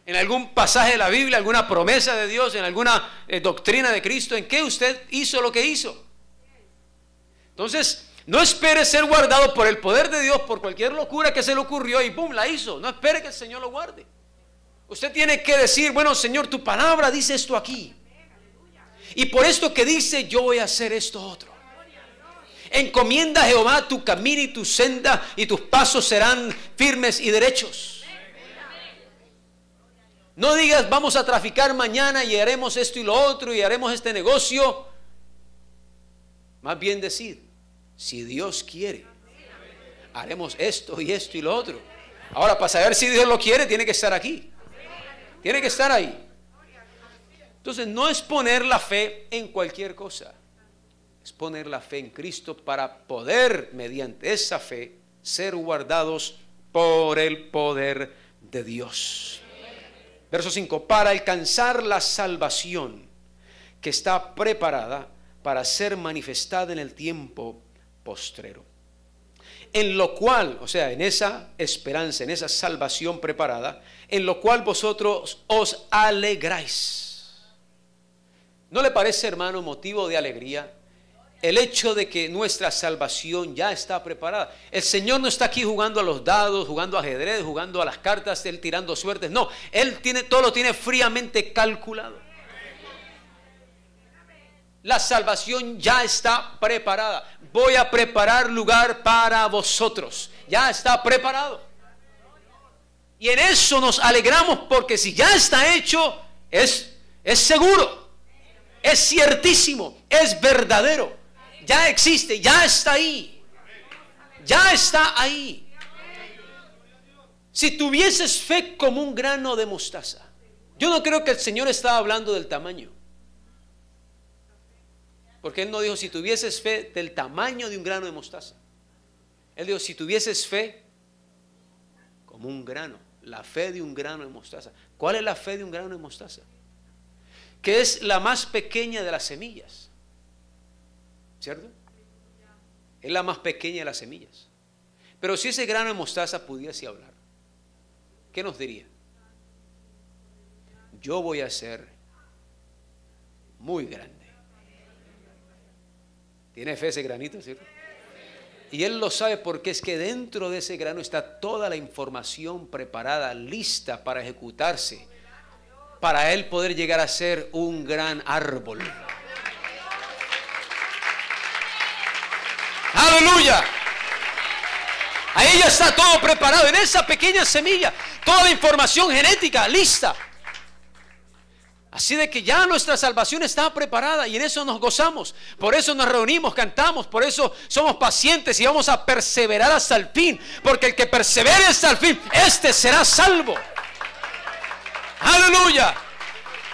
¿En algún pasaje de la Biblia, alguna promesa de Dios, en alguna doctrina de Cristo? ¿En qué usted hizo lo que hizo? Entonces, no espere ser guardado por el poder de Dios por cualquier locura que se le ocurrió y ¡pum! La hizo. No espere que el Señor lo guarde. Usted tiene que decir, bueno, Señor, tu palabra dice esto aquí, y por esto que dice, yo voy a hacer esto otro. Encomienda a Jehová tu camino y tu senda, y tus pasos serán firmes y derechos. No digas, vamos a traficar mañana y haremos esto y lo otro y haremos este negocio. Más bien decir, si Dios quiere, haremos esto y esto y lo otro. Ahora, para saber si Dios lo quiere, tiene que estar aquí. Tiene que estar ahí. Entonces, no es poner la fe en cualquier cosa. Es poner la fe en Cristo para poder, mediante esa fe, ser guardados por el poder de Dios. Verso 5, para alcanzar la salvación que está preparada para ser manifestada en el tiempo postrero. en lo cual, o sea, en esa esperanza, en esa salvación preparada, en lo cual vosotros os alegráis. ¿No le parece, hermano, motivo de alegría el hecho de que nuestra salvación ya está preparada? El Señor no está aquí jugando a los dados, jugando a ajedrez, jugando a las cartas, Él tirando suertes. No, Él tiene todo, lo tiene fríamente calculado. La salvación ya está preparada. Voy a preparar lugar para vosotros. Ya está preparado. Y en eso nos alegramos, porque si ya está hecho, es seguro, es ciertísimo, es verdadero. Ya existe, ya está ahí. Ya está ahí. Si tuvieses fe como un grano de mostaza. Yo no creo que el Señor estaba hablando del tamaño. Porque Él no dijo si tuvieses fe del tamaño de un grano de mostaza. Él dijo si tuvieses fe como un grano. La fe de un grano de mostaza. ¿Cuál es la fe de un grano de mostaza? Que es la más pequeña de las semillas. ¿Cierto? Es la más pequeña de las semillas. Pero si ese grano de mostaza pudiese hablar, ¿qué nos diría? Yo voy a ser muy grande. ¿Tiene fe ese granito, cierto? Y él lo sabe, porque es que dentro de ese grano está toda la información preparada, lista para ejecutarse, para él poder llegar a ser un gran árbol. ¡Aleluya! Ahí ya está todo preparado, en esa pequeña semilla, toda la información genética lista. Así de que ya nuestra salvación está preparada y en eso nos gozamos. Por eso nos reunimos, cantamos, por eso somos pacientes y vamos a perseverar hasta el fin. Porque el que persevere hasta el fin, este será salvo. ¡Aleluya!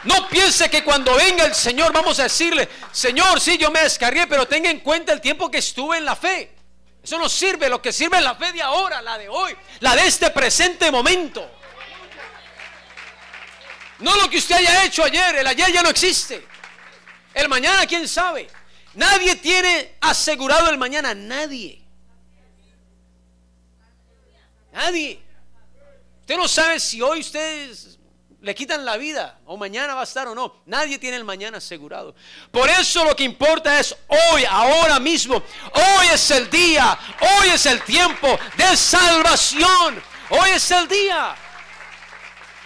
No piense que cuando venga el Señor vamos a decirle: Señor, sí, yo me descargué, pero tenga en cuenta el tiempo que estuve en la fe. Eso no sirve. Lo que sirve es la fe de ahora, la de hoy, la de este presente momento. No lo que usted haya hecho ayer. El ayer ya no existe. El mañana, quién sabe. Nadie tiene asegurado el mañana. Nadie. Nadie. Usted no sabe si hoy ustedes le quitan la vida o mañana va a estar o no. Nadie tiene el mañana asegurado. Por eso lo que importa es hoy, ahora mismo. Hoy es el día. Hoy es el tiempo de salvación. Hoy es el día.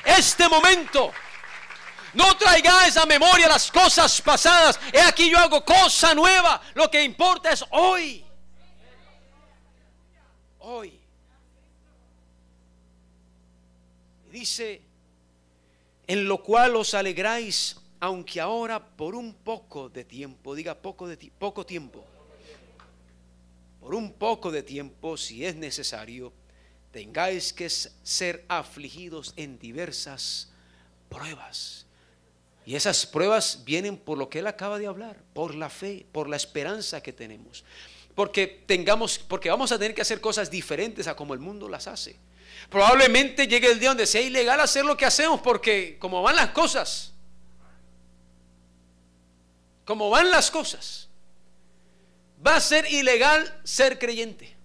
Este momento. No traigáis a memoria las cosas pasadas. He aquí yo hago cosa nueva. Lo que importa es hoy. Hoy. Y dice: en lo cual os alegráis, aunque ahora por un poco de tiempo. Diga poco tiempo. Por un poco de tiempo, si es necesario, tengáis que ser afligidos en diversas pruebas. Y esas pruebas vienen por lo que él acaba de hablar, por la fe, por la esperanza que tenemos. Porque vamos a tener que hacer cosas diferentes a como el mundo las hace. Probablemente llegue el día donde sea ilegal hacer lo que hacemos, porque como van las cosas, va a ser ilegal ser creyente.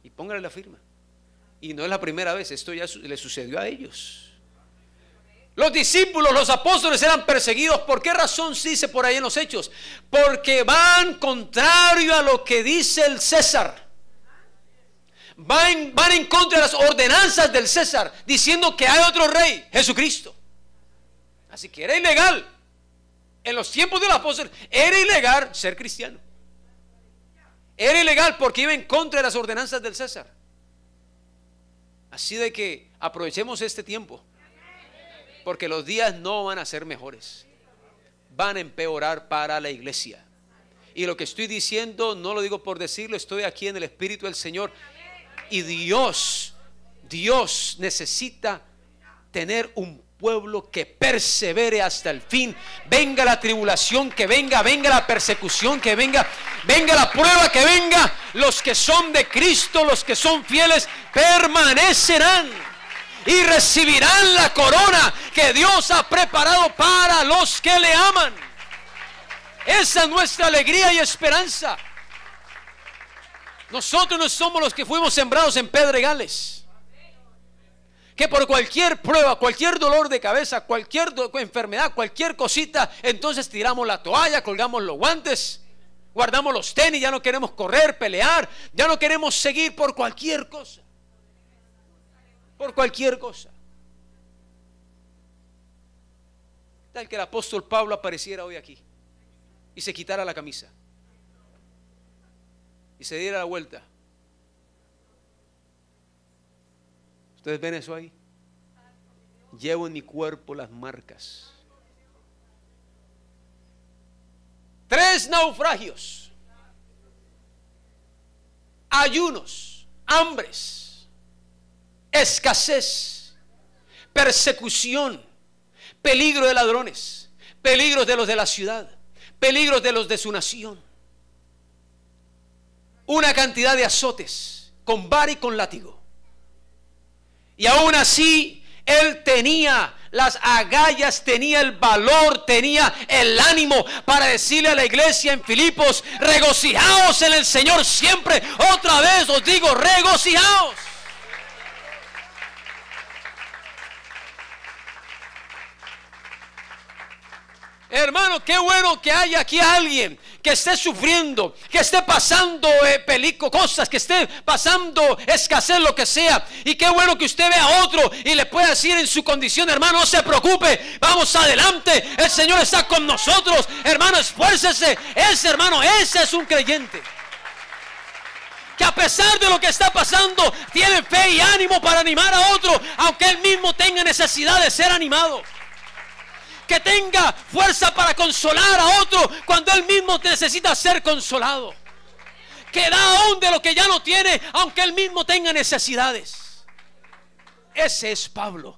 Y póngale la firma. Y no es la primera vez, esto ya le sucedió a ellos. Los discípulos, los apóstoles eran perseguidos. ¿Por qué razón? Se dice por ahí en los Hechos. Porque van contrario a lo que dice el César. Van en contra de las ordenanzas del César, diciendo que hay otro rey, Jesucristo. Así que era ilegal. En los tiempos de los apóstoles era ilegal ser cristiano. Era ilegal porque iba en contra de las ordenanzas del César. Así de que aprovechemos este tiempo, porque los días no van a ser mejores, van a empeorar para la iglesia. Y lo que estoy diciendo no lo digo por decirlo, estoy aquí en el Espíritu del Señor. Y Dios necesita tener un pueblo que persevere hasta el fin. Venga la tribulación que venga, venga la persecución que venga, venga la prueba que venga, los que son de Cristo, los que son fieles, permanecerán y recibirán la corona que Dios ha preparado para los que le aman. Esa es nuestra alegría y esperanza. Nosotros no somos los que fuimos sembrados en pedregales, que por cualquier prueba, cualquier dolor de cabeza, cualquier enfermedad, cualquier cosita, entonces tiramos la toalla, colgamos los guantes, guardamos los tenis, ya no queremos correr, pelear, ya no queremos seguir por cualquier cosa. Por cualquier cosa. Tal que el apóstol Pablo apareciera hoy aquí y se quitara la camisa y se diera la vuelta. ¿Ustedes ven eso ahí? Llevo en mi cuerpo las marcas. 3 naufragios, ayunos, hambres, escasez, persecución, peligro de ladrones, peligros de los de la ciudad, peligros de los de su nación, una cantidad de azotes con vara y con látigo. Y aún así él tenía las agallas, tenía el valor, tenía el ánimo para decirle a la iglesia en Filipos: regocijaos en el Señor siempre. Otra vez os digo, regocijaos. Hermano, qué bueno que haya aquí alguien que esté sufriendo, que esté pasando cosas, que esté pasando escasez, lo que sea. Y qué bueno que usted vea a otro y le pueda decir en su condición: hermano, no se preocupe, vamos adelante, el Señor está con nosotros. Hermano, esfuércese. Ese hermano, ese es un creyente que a pesar de lo que está pasando tiene fe y ánimo para animar a otro, aunque él mismo tenga necesidad de ser animado. Que tenga fuerza para consolar a otro cuando él mismo necesita ser consolado. Que da aún de lo que ya no tiene, aunque él mismo tenga necesidades. Ese es Pablo,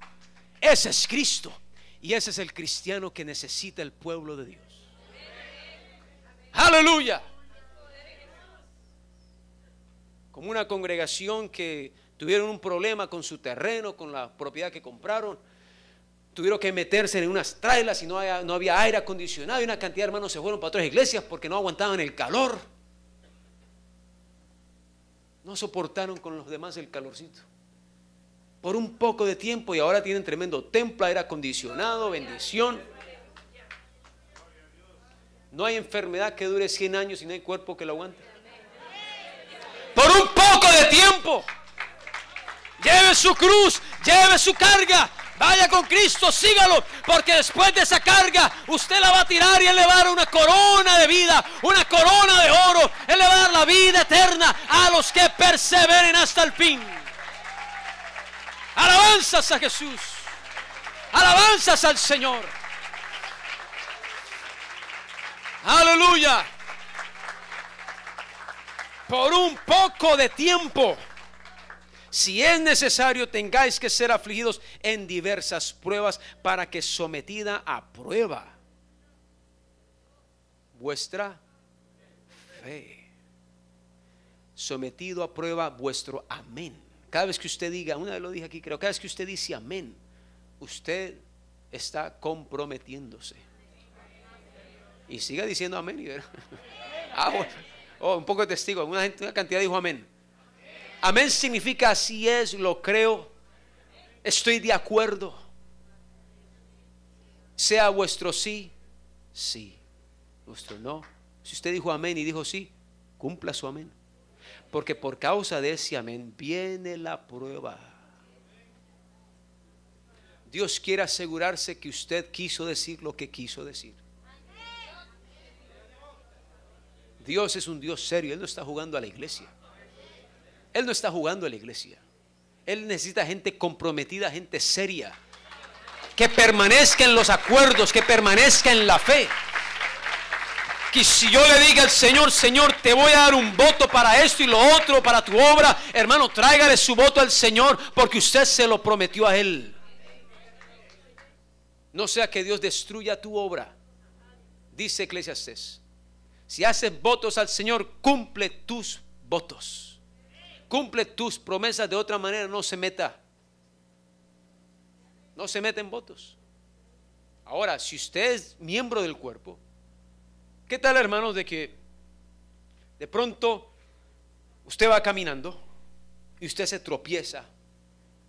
ese es Cristo, y ese es el cristiano que necesita el pueblo de Dios. Aleluya. Como una congregación que tuvieron un problema con su terreno, con la propiedad que compraron. Tuvieron que meterse en unas trailers y no había aire acondicionado, y una cantidad de hermanos se fueron para otras iglesias porque no aguantaban el calor. No soportaron con los demás el calorcito por un poco de tiempo, y ahora tienen tremendo templo, aire acondicionado, bendición. No hay enfermedad que dure 100 años y no hay cuerpo que lo aguante. Por un poco de tiempo. Lleve su cruz, lleve su carga. Vaya con Cristo, sígalo, porque después de esa carga usted la va a tirar y Él le va a dar una corona de vida, una corona de oro. Él le va a dar la vida eterna a los que perseveren hasta el fin. Alabanzas a Jesús, alabanzas al Señor. Aleluya. Por un poco de tiempo. Si es necesario, tengáis que ser afligidos en diversas pruebas, para que sometida a prueba vuestra fe. Sometido a prueba vuestro amén. Cada vez que usted diga, una vez lo dije aquí, creo, cada vez que usted dice amén, usted está comprometiéndose. Y siga diciendo amén y verá. Un poco de testigo, una cantidad dijo amén. Amén significa así es, lo creo, estoy de acuerdo. Sea vuestro sí, sí, vuestro no. Si usted dijo amén y dijo sí, cumpla su amén. Porque por causa de ese amén viene la prueba. Dios quiere asegurarse que usted quiso decir lo que quiso decir. Dios es un Dios serio, Él no está jugando a la iglesia. Él no está jugando a la iglesia. Él necesita gente comprometida, gente seria, que permanezca en los acuerdos, que permanezca en la fe. Que si yo le diga al Señor: Señor, te voy a dar un voto para esto y lo otro, para tu obra, hermano, tráigale su voto al Señor, porque usted se lo prometió a Él. No sea que Dios destruya tu obra. Dice Eclesiastés: si haces votos al Señor, cumple tus votos. Cumple tus promesas, de otra manera no se meta. No se meta en votos. Ahora, si usted es miembro del cuerpo, ¿qué tal, hermanos, de que de pronto Usted va caminando y usted se tropieza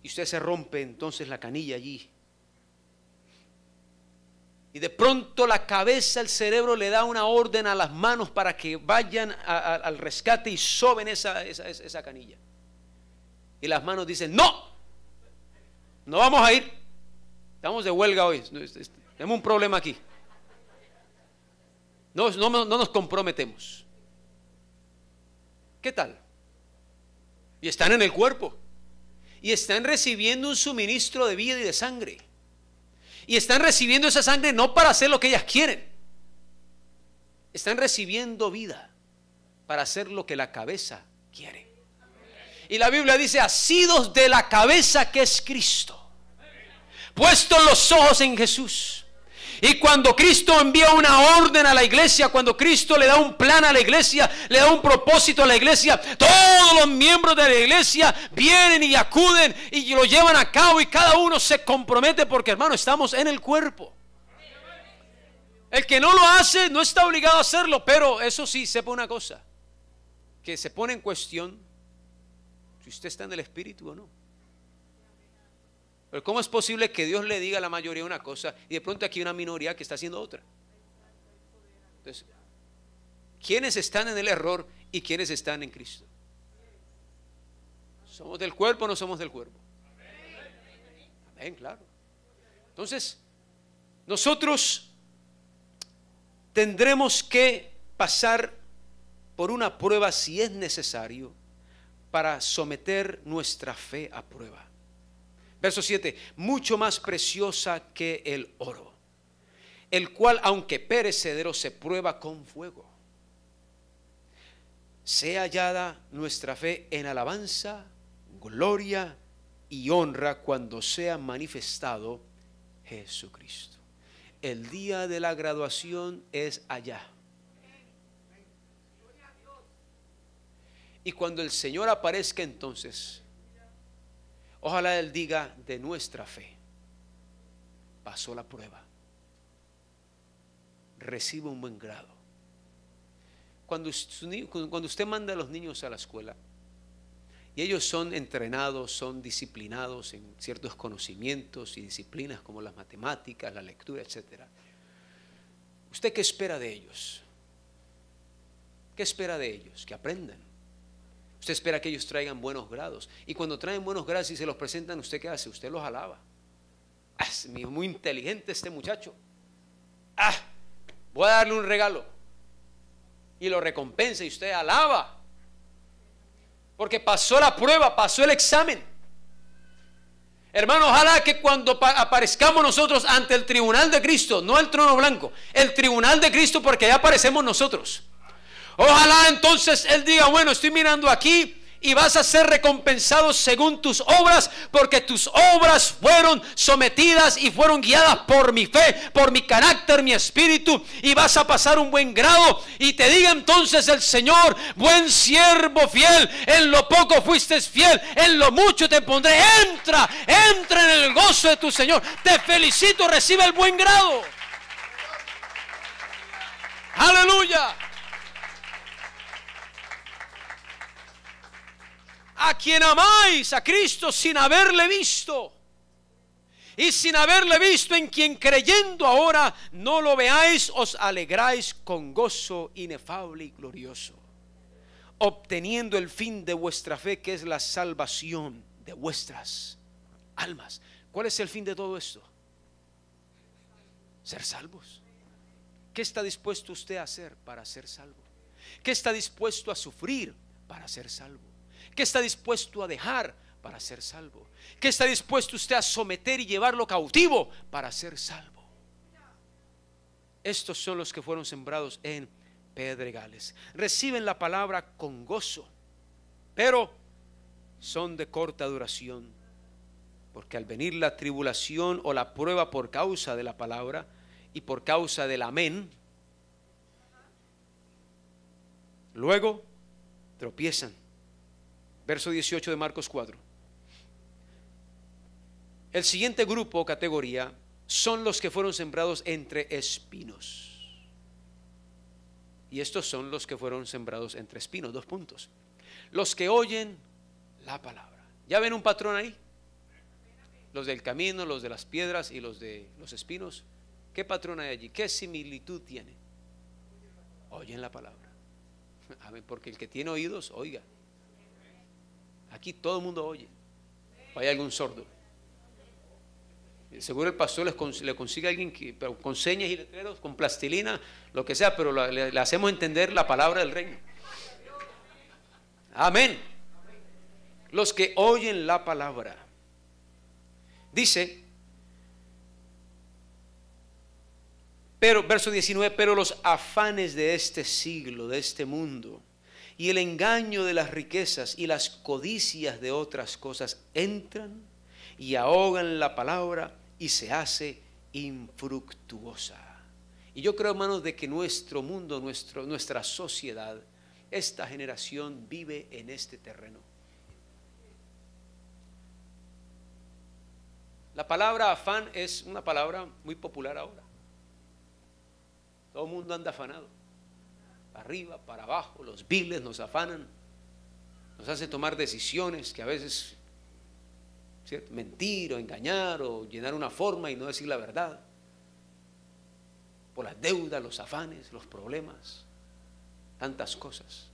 y usted se rompe entonces la canilla allí. Y de pronto la cabeza, el cerebro le da una orden a las manos para que vayan al rescate y soben esa canilla. Y las manos dicen: no, no vamos a ir. Estamos de huelga hoy. Tenemos un problema aquí. No nos comprometemos. ¿Qué tal? Y están en el cuerpo. Y están recibiendo un suministro de vida y de sangre. Y están recibiendo esa sangre no para hacer lo que ellas quieren. Están recibiendo vida para hacer lo que la cabeza quiere. Y la Biblia dice: asidos de la cabeza que es Cristo, puestos los ojos en Jesús. Y cuando Cristo envía una orden a la iglesia, cuando Cristo le da un plan a la iglesia, le da un propósito a la iglesia, todos los miembros de la iglesia vienen y acuden y lo llevan a cabo, y cada uno se compromete, porque, hermano, estamos en el cuerpo. El que no lo hace no está obligado a hacerlo, pero eso sí, sepa una cosa, que se pone en cuestión si usted está en el Espíritu o no. Pero ¿cómo es posible que Dios le diga a la mayoría una cosa y de pronto aquí hay una minoría que está haciendo otra? Entonces, ¿quiénes están en el error y quiénes están en Cristo? ¿Somos del cuerpo o no somos del cuerpo? Amén, claro. Entonces, nosotros tendremos que pasar por una prueba, si es necesario, para someter nuestra fe a prueba. Verso 7: mucho más preciosa que el oro, el cual, aunque perecedero, se prueba con fuego. Sea hallada nuestra fe en alabanza, gloria y honra cuando sea manifestado Jesucristo. El día de la graduación es allá. Y cuando el Señor aparezca, entonces, ojalá Él diga: de nuestra fe pasó la prueba, recibe un buen grado. Cuando usted manda a los niños a la escuela y ellos son entrenados, son disciplinados en ciertos conocimientos y disciplinas como las matemáticas, la lectura, etc., ¿usted qué espera de ellos? ¿Qué espera de ellos? Que aprendan. Usted espera que ellos traigan buenos grados. Y cuando traen buenos grados y se los presentan, ¿usted qué hace? Usted los alaba. Es muy inteligente este muchacho. Voy a darle un regalo. Y lo recompensa y usted alaba. Porque pasó la prueba, pasó el examen. Hermano, ojalá que cuando aparezcamos nosotros ante el tribunal de Cristo, no el trono blanco, el tribunal de Cristo, porque ya aparecemos nosotros. Ojalá entonces Él diga: bueno, estoy mirando aquí y vas a ser recompensado según tus obras, porque tus obras fueron sometidas y fueron guiadas por mi fe, por mi carácter, mi espíritu, y vas a pasar un buen grado. Y te diga entonces el Señor: buen siervo fiel, en lo poco fuiste fiel, en lo mucho te pondré. Entra en el gozo de tu Señor. Te felicito, recibe el buen grado. Aleluya. A quien amáis, a Cristo, sin haberle visto, y sin haberle visto, en quien creyendo ahora no lo veáis, os alegráis con gozo inefable y glorioso, obteniendo el fin de vuestra fe, que es la salvación de vuestras almas. ¿Cuál es el fin de todo esto? Ser salvos. ¿Qué está dispuesto usted a hacer para ser salvo? ¿Qué está dispuesto a sufrir para ser salvo? ¿Qué está dispuesto a dejar para ser salvo? ¿Qué está dispuesto usted a someter y llevarlo cautivo para ser salvo? Estos son los que fueron sembrados en pedregales. Reciben la palabra con gozo, pero son de corta duración, porque al venir la tribulación o la prueba por causa de la palabra y por causa del amén, luego tropiezan. Verso 18 de Marcos 4. El siguiente grupo o categoría son los que fueron sembrados entre espinos. Y estos son los que fueron sembrados entre espinos. 2 puntos. Los que oyen la palabra. ¿Ya ven un patrón ahí? Los del camino, los de las piedras y los de los espinos. ¿Qué patrón hay allí? ¿Qué similitud tiene? Oyen la palabra. Porque el que tiene oídos, oiga. Aquí todo el mundo oye. ¿O hay algún sordo? Seguro el pastor le consigue a alguien pero con señas y letreros, con plastilina, lo que sea, pero le hacemos entender la palabra del reino. Amén. Los que oyen la palabra. Dice, pero verso 19, pero los afanes de este siglo, de este mundo, y el engaño de las riquezas y las codicias de otras cosas entran y ahogan la palabra y se hace infructuosa. Y yo creo, hermanos, de que nuestro mundo, nuestra sociedad, esta generación vive en este terreno. La palabra afán es una palabra muy popular ahora. Todo el mundo anda afanado. Para arriba, para abajo, los viles nos afanan. Nos hace tomar decisiones que a veces, ¿cierto?, mentir o engañar o llenar una forma y no decir la verdad. Por las deudas, los afanes, los problemas, tantas cosas.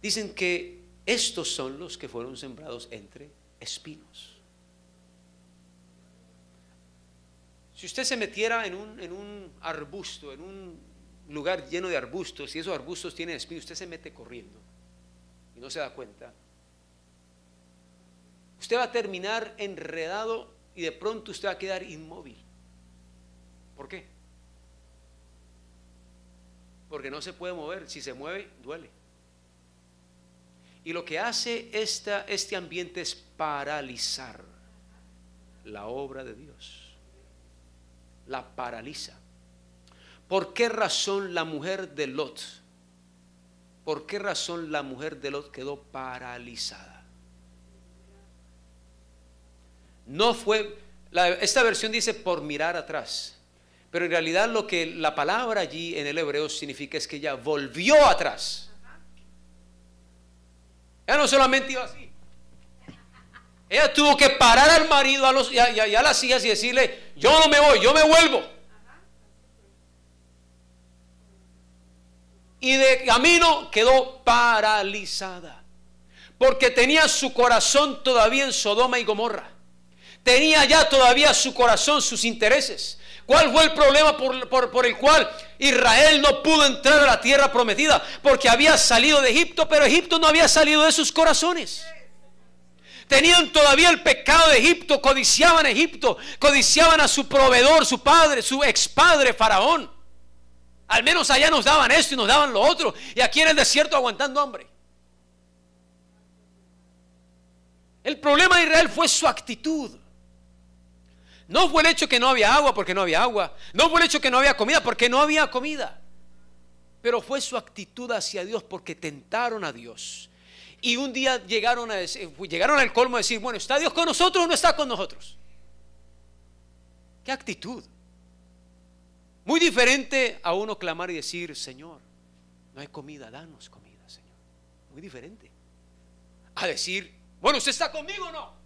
Dicen que estos son los que fueron sembrados entre espinos. Si usted se metiera en un arbusto, en un lugar lleno de arbustos, y esos arbustos tienen espinos, usted se mete corriendo y no se da cuenta. Usted va a terminar enredado y de pronto usted va a quedar inmóvil. ¿Por qué? Porque no se puede mover. Si se mueve, duele. Y lo que hace este ambiente es paralizar la obra de Dios. La paraliza. ¿Por qué razón la mujer de Lot? ¿Por qué razón la mujer de Lot quedó paralizada? No fue, esta versión dice por mirar atrás, pero en realidad lo que la palabra allí en el hebreo significa es que ella volvió atrás. Ella no solamente iba así. Ella tuvo que parar al marido, y a las hijas y decirle: yo no me voy, yo me vuelvo. Y de camino quedó paralizada, porque tenía su corazón todavía en Sodoma y Gomorra. Tenía ya todavía su corazón, sus intereses. ¿Cuál fue el problema por el cual Israel no pudo entrar a la tierra prometida? Porque había salido de Egipto, pero Egipto no había salido de sus corazones. Tenían todavía el pecado de Egipto, codiciaban Egipto, codiciaban a su proveedor, su padre, su expadre Faraón. Al menos allá nos daban esto y nos daban lo otro, y aquí en el desierto aguantando hambre. El problema de Israel fue su actitud. No fue el hecho que no había agua, porque no había agua. No fue el hecho que no había comida, porque no había comida. Pero fue su actitud hacia Dios, porque tentaron a Dios. Y un día llegaron al colmo de decir: bueno, ¿está Dios con nosotros o no está con nosotros? ¿Qué actitud? Muy diferente a uno clamar y decir: Señor, no hay comida, danos comida, Señor. Muy diferente a decir: bueno, ¿usted está conmigo o no?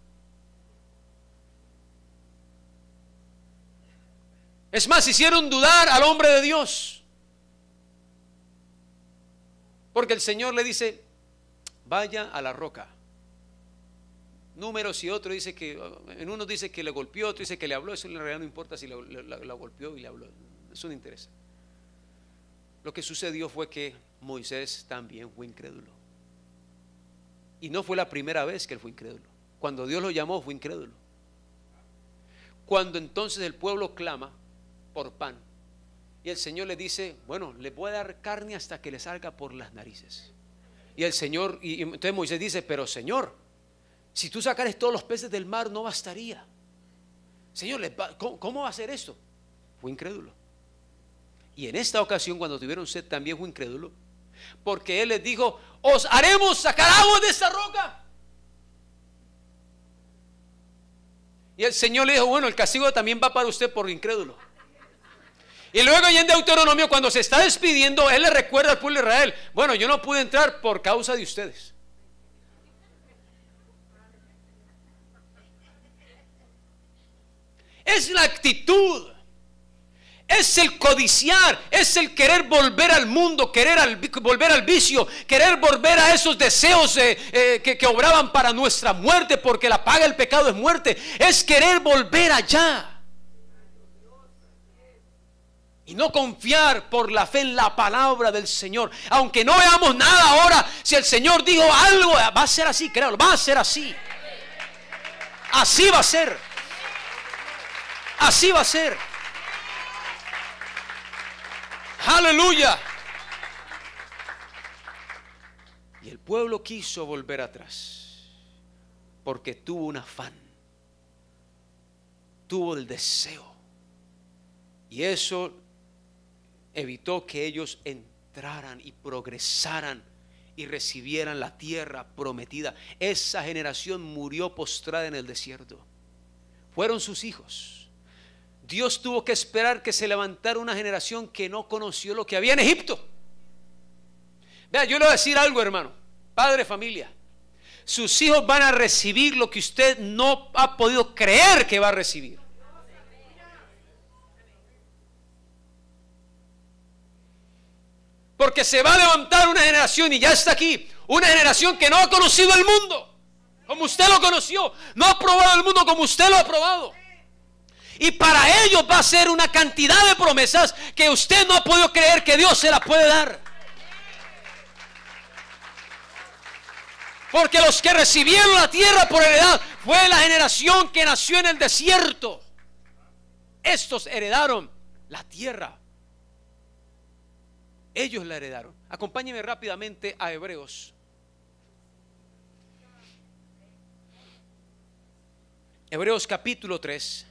Es más, hicieron dudar al hombre de Dios, porque el Señor le dice: vaya a la roca. Números y otro dice que, en uno dice que le golpeó, otro dice que le habló. Eso en realidad no importa si la golpeó y le habló, eso no interesa. Lo que sucedió fue que Moisés también fue incrédulo, y no fue la primera vez que él fue incrédulo. Cuando Dios lo llamó, fue incrédulo. Cuando entonces el pueblo clama por pan, y el Señor le dice: bueno, le voy a dar carne hasta que le salga por las narices. Y el Señor, y entonces Moisés dice: pero Señor, si tú sacares todos los peces del mar, no bastaría. Señor, ¿cómo va a hacer esto? Fue incrédulo. Y en esta ocasión, cuando tuvieron sed, también fue incrédulo, porque él les dijo: os haremos sacar agua de esta roca. Y el Señor le dijo: bueno, el castigo también va para usted por incrédulo. Y luego allá en Deuteronomio, cuando se está despidiendo, él le recuerda al pueblo de Israel: bueno, yo no pude entrar por causa de ustedes. Es la actitud, es el codiciar, es el querer volver al mundo, volver al vicio, querer volver a esos deseos que obraban para nuestra muerte, porque la paga del pecado es muerte. Es querer volver allá y no confiar por la fe en la palabra del Señor. Aunque no veamos nada ahora, si el Señor dijo algo, va a ser así, créalo, va a ser así. Así va a ser. Así va a ser. Aleluya. Y el pueblo quiso volver atrás porque tuvo un afán, tuvo el deseo, y eso evitó que ellos entraran y progresaran y recibieran la tierra prometida. Esa generación murió postrada en el desierto. Fueron sus hijos. Dios tuvo que esperar que se levantara una generación que no conoció lo que había en Egipto. Vea, yo le voy a decir algo, hermano, padre, familia. Sus hijos van a recibir lo que usted no ha podido creer que va a recibir. Porque se va a levantar una generación, y ya está aquí, una generación que no ha conocido el mundo como usted lo conoció, no ha probado el mundo como usted lo ha probado. Y para ellos va a ser una cantidad de promesas que usted no ha podido creer que Dios se las puede dar. Porque los que recibieron la tierra por heredad fue la generación que nació en el desierto. Estos heredaron la tierra. Ellos la heredaron. Acompáñenme rápidamente a Hebreos. Hebreos capítulo 3.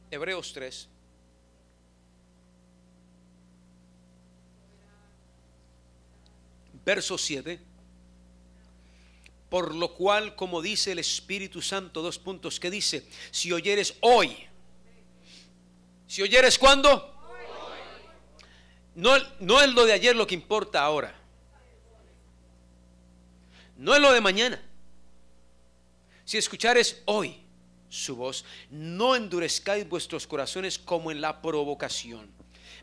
Hebreos 3. Verso 7. Por lo cual, como dice el Espíritu Santo, dos puntos, que dice: si oyeres hoy. Si oyeres, ¿cuándo? Hoy. No es lo de ayer lo que importa ahora. No es lo de mañana. Si escuchares hoy su voz, no endurezcáis vuestros corazones como en la provocación.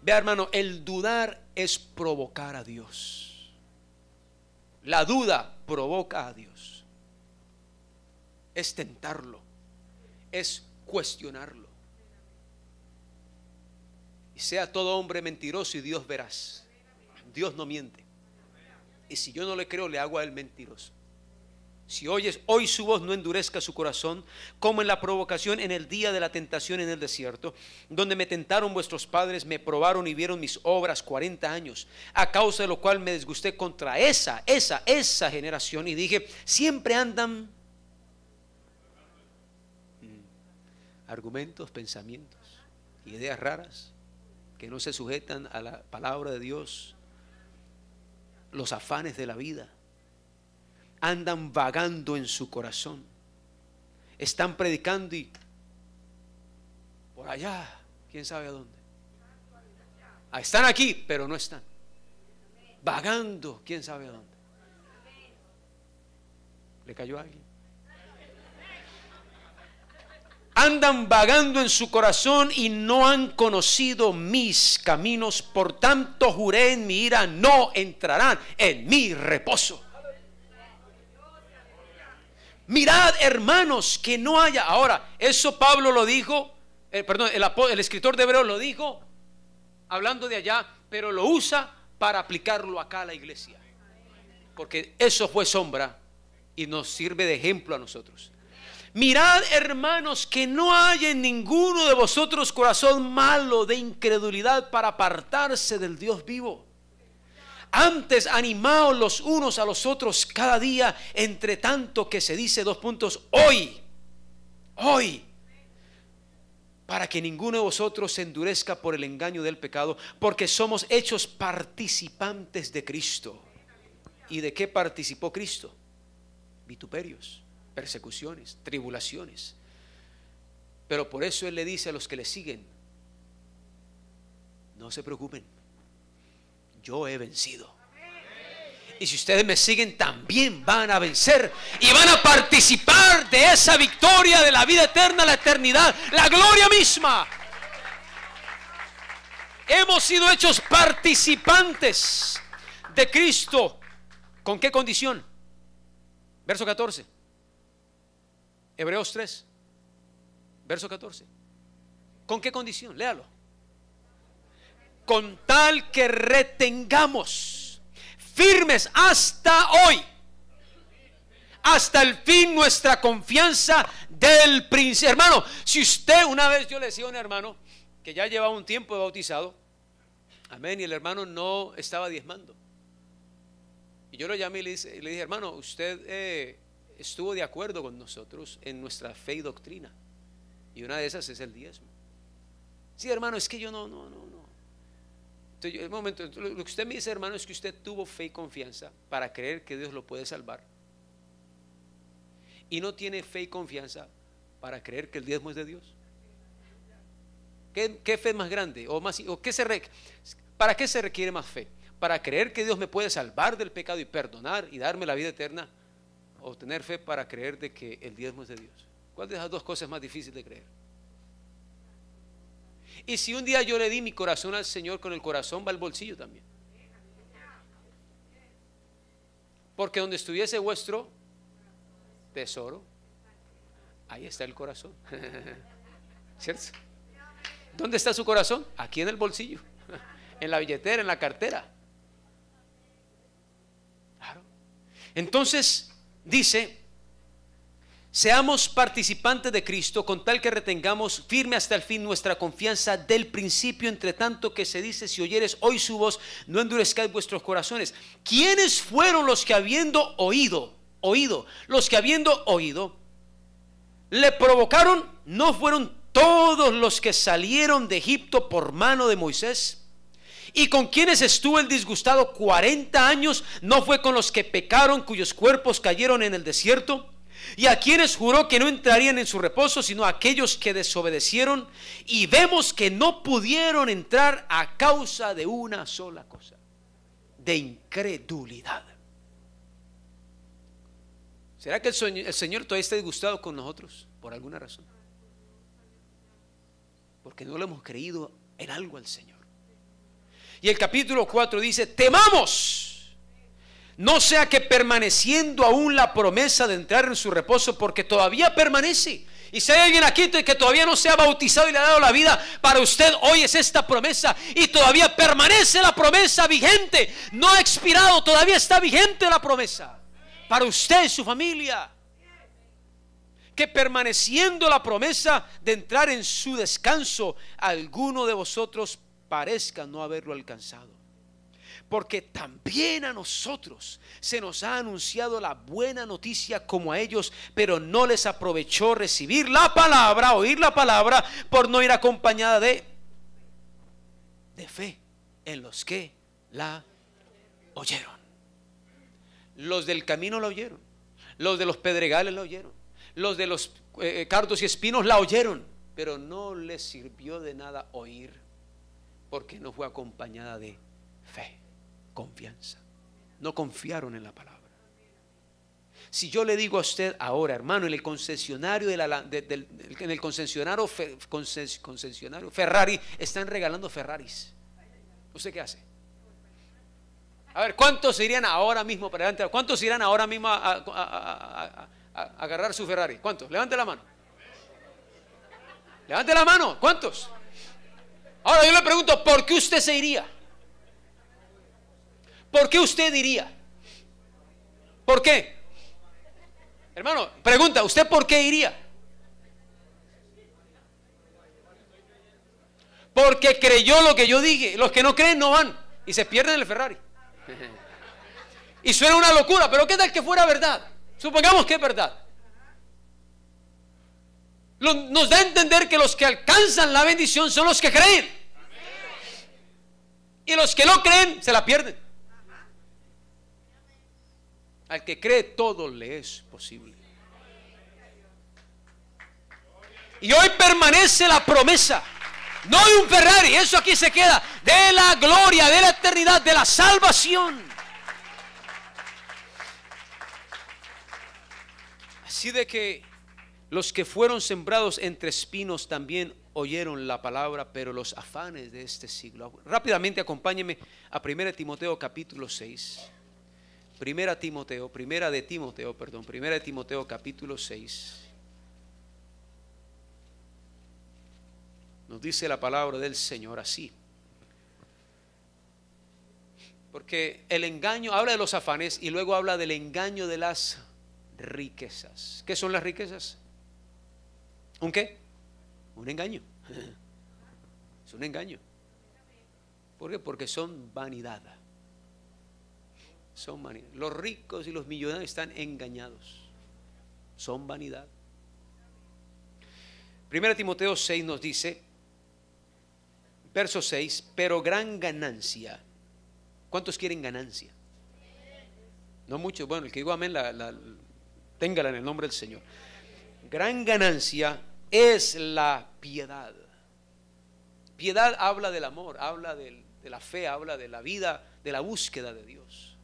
Vea, hermano, el dudar es provocar a Dios. La duda provoca a Dios. Es tentarlo, es cuestionarlo. Y sea todo hombre mentiroso y Dios veraz. Dios no miente. Y si yo no le creo, le hago a él mentiroso. Si oyes hoy su voz, no endurezca su corazón como en la provocación en el día de la tentación en el desierto, donde me tentaron vuestros padres, me probaron y vieron mis obras 40 años, a causa de lo cual me disgusté contra esa generación, y dije: siempre andan argumentos, pensamientos, ideas raras que no se sujetan a la palabra de Dios, los afanes de la vida. Andan vagando en su corazón. Están predicando y por allá, quién sabe a dónde. Están aquí, pero no están. Vagando, quién sabe a dónde. ¿Le cayó a alguien? Andan vagando en su corazón y no han conocido mis caminos. Por tanto juré en mi ira: no entrarán en mi reposo. Mirad, hermanos, que no haya. Ahora, eso Pablo lo dijo, el escritor de Hebreos lo dijo hablando de allá, pero lo usa para aplicarlo acá a la iglesia, porque eso fue sombra y nos sirve de ejemplo a nosotros. Mirad, hermanos, que no haya en ninguno de vosotros corazón malo de incredulidad para apartarse del Dios vivo. Antes, animaos los unos a los otros cada día, entre tanto que se dice, dos puntos, hoy, para que ninguno de vosotros se endurezca por el engaño del pecado, porque somos hechos participantes de Cristo. ¿Y de qué participó Cristo? Vituperios, persecuciones, tribulaciones. Pero por eso Él le dice a los que le siguen: no se preocupen, yo he vencido. Y si ustedes me siguen, también van a vencer y van a participar de esa victoria de la vida eterna, la eternidad, la gloria misma. Hemos sido hechos participantes de Cristo. ¿Con qué condición? Verso 14. Hebreos 3, verso 14. ¿Con qué condición? Léalo. Con tal que retengamos firmes hasta hoy, hasta el fin, nuestra confianza del príncipe. Hermano, si usted, una vez yo le decía a un hermano que ya llevaba un tiempo de bautizado, amén, y el hermano no estaba diezmando, y yo lo llamé y le dije: hermano, usted estuvo de acuerdo con nosotros en nuestra fe y doctrina, y una de esas es el diezmo. Sí, hermano, es que yo no. Entonces, el momento, lo que usted me dice, hermano, es que usted tuvo fe y confianza para creer que Dios lo puede salvar, y no tiene fe y confianza para creer que el diezmo es de Dios. ¿Qué fe más grande? ¿Para qué se requiere más fe? ¿Para creer que Dios me puede salvar del pecado y perdonar y darme la vida eterna? ¿O tener fe para creer de que el diezmo es de Dios? ¿Cuál de esas dos cosas es más difícil de creer? Y si un día yo le di mi corazón al Señor, con el corazón va al bolsillo también. Porque donde estuviese vuestro tesoro, ahí está el corazón. ¿Cierto? ¿Dónde está su corazón? Aquí en el bolsillo, en la billetera, en la cartera. Claro. Entonces dice: seamos participantes de Cristo, con tal que retengamos firme hasta el fin nuestra confianza del principio. Entre tanto que se dice: si oyeres hoy su voz, no endurezcáis vuestros corazones. ¿Quiénes fueron los que habiendo oído, los que habiendo oído, le provocaron? ¿No fueron todos los que salieron de Egipto por mano de Moisés? ¿Y con quienes estuvo el disgustado 40 años? ¿No fue con los que pecaron, cuyos cuerpos cayeron en el desierto? ¿Y a quienes juró que no entrarían en su reposo, sino a aquellos que desobedecieron? Y vemos que no pudieron entrar a causa de una sola cosa: de incredulidad. ¿Será que el Señor todavía está disgustado con nosotros por alguna razón? Porque no le hemos creído en algo al Señor. Y el capítulo 4 dice: temamos, no sea que permaneciendo aún la promesa de entrar en su reposo, porque todavía permanece. Y si hay alguien aquí que todavía no se ha bautizado y le ha dado la vida, para usted hoy es esta promesa, y todavía permanece la promesa vigente, no ha expirado, todavía está vigente la promesa para usted y su familia. Que permaneciendo la promesa de entrar en su descanso, alguno de vosotros parezca no haberlo alcanzado. Porque también a nosotros se nos ha anunciado la buena noticia como a ellos, pero no les aprovechó recibir la palabra, oír la palabra, por no ir acompañada de fe en los que la oyeron. Los del camino la oyeron, los de los pedregales la oyeron, los de los cardos y espinos la oyeron, pero no les sirvió de nada oír, porque no fue acompañada de fe, confianza. No confiaron en la palabra. Si yo le digo a usted ahora, hermano, en el concesionario concesionario Ferrari están regalando Ferraris, ¿usted qué hace? A ver, ¿cuántos irían ahora mismo para adelante? ¿Cuántos irán ahora mismo a agarrar su Ferrari? ¿Cuántos? Levante la mano. Levante la mano. ¿Cuántos? Ahora yo le pregunto, ¿por qué usted se iría? ¿Por qué usted iría? ¿Por qué? Hermano, pregunta, ¿usted por qué iría? Porque creyó lo que yo dije. Los que no creen no van y se pierden el Ferrari. Y suena una locura, pero ¿qué tal que fuera verdad? Supongamos que es verdad. Nos da a entender que los que alcanzan la bendición son los que creen, y los que no creen se la pierden. Al que cree todo le es posible. Y hoy permanece la promesa, no de un Ferrari, eso aquí se queda, de la gloria, de la eternidad, de la salvación. Así de que los que fueron sembrados entre espinos también oyeron la palabra, pero los afanes de este siglo. Rápidamente acompáñenme a 1 Timoteo capítulo 6. 1 de Timoteo capítulo 6. Nos dice la palabra del Señor así. Porque el engaño, habla de los afanes y luego habla del engaño de las riquezas. ¿Qué son las riquezas? ¿Un qué? Un engaño. Es un engaño. ¿Por qué? Porque son vanidad. Son vanidad. Los ricos y los millonarios están engañados. Son vanidad. 1 Timoteo 6 nos dice, verso 6, pero gran ganancia. ¿Cuántos quieren ganancia? No muchos. Bueno, el que digo amén, téngala en el nombre del Señor. Gran ganancia es la piedad. Piedad habla del amor, habla de la fe, habla de la vida, de la búsqueda de Dios.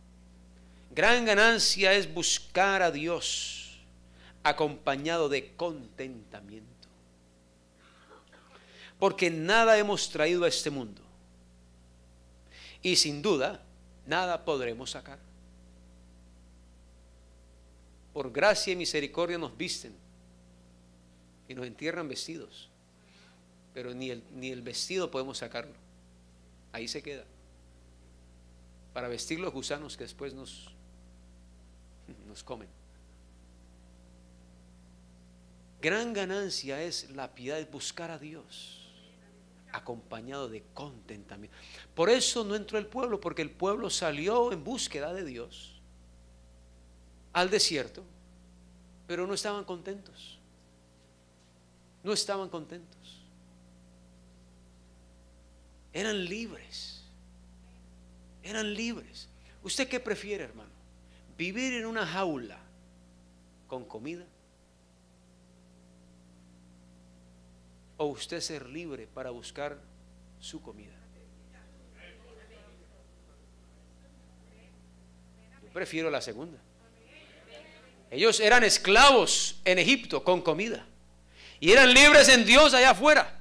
Gran ganancia es buscar a Dios acompañado de contentamiento. Porque nada hemos traído a este mundo y sin duda nada podremos sacar. Por gracia y misericordia nos visten y nos entierran vestidos, pero ni el vestido podemos sacarlo. Ahí se queda para vestir los gusanos que después nos comen. Gran ganancia es la piedad, es buscar a Dios acompañado de contentamiento. Por eso no entró el pueblo, porque el pueblo salió en búsqueda de Dios al desierto, pero no estaban contentos. No estaban contentos. Eran libres. Eran libres. ¿Usted qué prefiere, hermano? ¿Vivir en una jaula con comida? ¿O usted ser libre para buscar su comida? Yo prefiero la segunda. Ellos eran esclavos en Egipto con comida y eran libres en Dios allá afuera.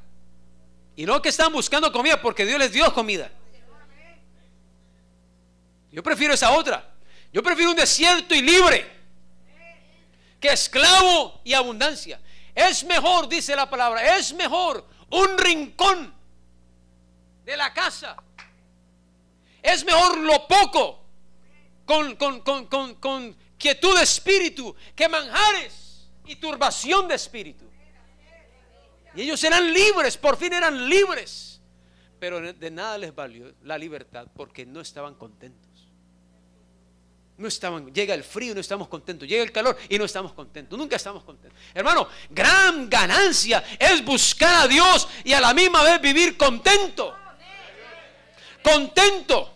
Y no que estaban buscando comida porque Dios les dio comida. Yo prefiero esa otra. Yo prefiero un desierto y libre que esclavo y abundancia. Es mejor, dice la palabra, es mejor un rincón de la casa. Es mejor lo poco con quietud de espíritu que manjares y turbación de espíritu. Y ellos eran libres, por fin eran libres, pero de nada les valió la libertad porque no estaban contentos. No estaban, llega el frío y no estamos contentos, llega el calor y no estamos contentos, nunca estamos contentos. Hermano, gran ganancia es buscar a Dios y a la misma vez vivir contento. Contento.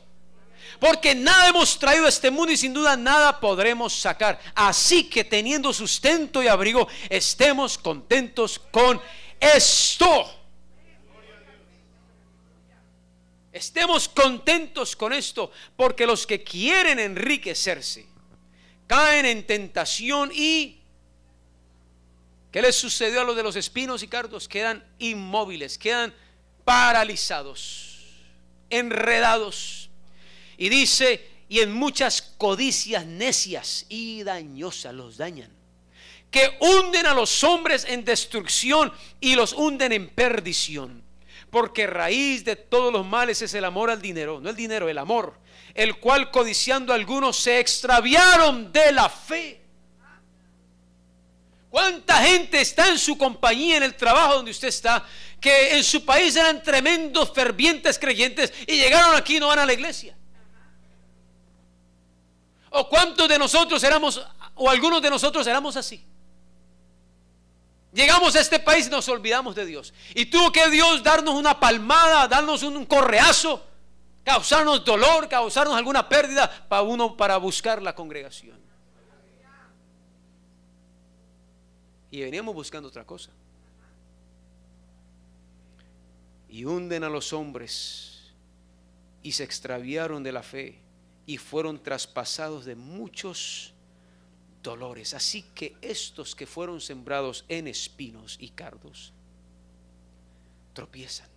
Porque nada hemos traído a este mundo y sin duda nada podremos sacar. Así que teniendo sustento y abrigo, estemos contentos con esto. Estemos contentos con esto, porque los que quieren enriquecerse caen en tentación y ¿qué les sucedió a los de los espinos y cardos? Quedan inmóviles, quedan paralizados, enredados. Y dice, y en muchas codicias necias y dañosas los dañan, que hunden a los hombres en destrucción y los hunden en perdición. Porque raíz de todos los males es el amor al dinero, no el dinero, el amor, el cual codiciando algunos se extraviaron de la fe. ¿Cuánta gente está en su compañía, en el trabajo donde usted está, que en su país eran tremendos, fervientes creyentes y llegaron aquí y no van a la iglesia? ¿O cuántos de nosotros éramos, o algunos de nosotros éramos así? Llegamos a este país y nos olvidamos de Dios. Y tuvo que Dios darnos una palmada, darnos un correazo, causarnos dolor, causarnos alguna pérdida para buscar la congregación. Y veníamos buscando otra cosa. y hunden a los hombres, y se extraviaron de la fe y fueron traspasados de muchos dolores. Así que estos que fueron sembrados en espinos y cardos tropiezan.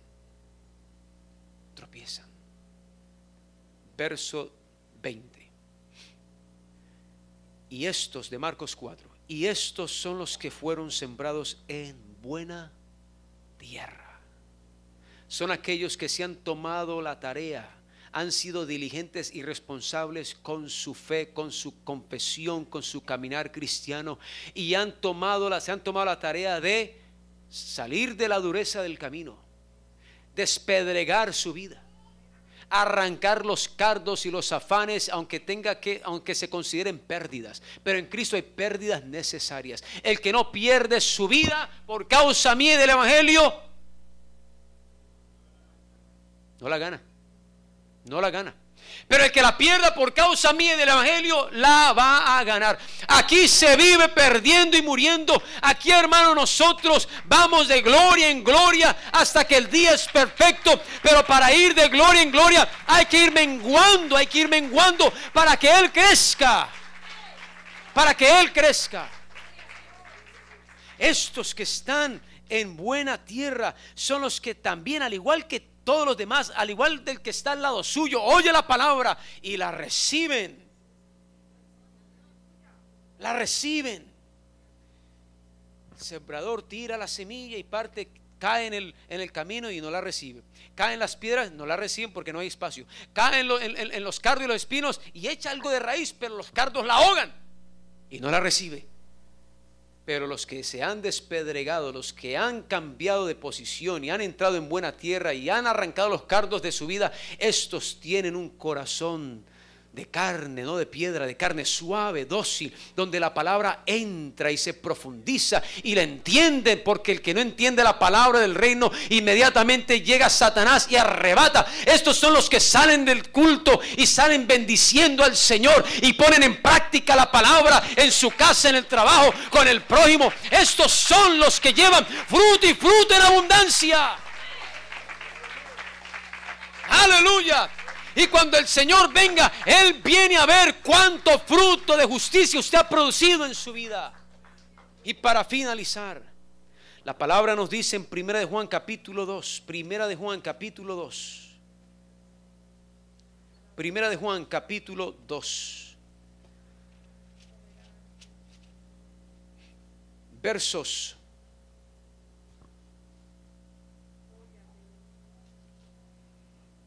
Verso 20. Y estos, de Marcos 4, y estos son los que fueron sembrados en buena tierra. Son aquellos que se han tomado la tarea, han sido diligentes y responsables con su fe, con su confesión, con su caminar cristiano, y se han tomado la tarea de salir de la dureza del camino, despedregar su vida, arrancar los cardos y los afanes, aunque se consideren pérdidas. Pero en Cristo hay pérdidas necesarias. El que no pierde su vida por causa mía y del evangelio, no la gana. Pero el que la pierda por causa mía y del evangelio, la va a ganar. Aquí se vive perdiendo y muriendo. Aquí, hermano, nosotros vamos de gloria en gloria hasta que el día es perfecto. Pero para ir de gloria en gloria hay que ir menguando para que Él crezca. Estos que están en buena tierra son los que también, al igual que todos los demás, al igual del que está al lado suyo, oye la palabra y la reciben. El sembrador tira la semilla y parte cae en el camino y no la recibe. Caen las piedras, no la reciben porque no hay espacio. Caen en los cardos y los espinos y echa algo de raíz, pero los cardos la ahogan y no la recibe. Pero los que se han despedregado, los que han cambiado de posición y han entrado en buena tierra y han arrancado los cardos de su vida, estos tienen un corazón de carne, no de piedra, de carne suave, dócil, donde la palabra entra y se profundiza y la entienden, porque el que no entiende la palabra del reino, inmediatamente llega Satanás y arrebata. Estos son los que salen del culto y salen bendiciendo al Señor y ponen en práctica la palabra en su casa, en el trabajo, con el prójimo. Estos son los que llevan fruto y fruto en abundancia. Aleluya. Y cuando el Señor venga, Él viene a ver cuánto fruto de justicia usted ha producido en su vida. Y para finalizar, la palabra nos dice en 1 de Juan capítulo 2, 1 de Juan capítulo 2, 1 de Juan capítulo 2, versos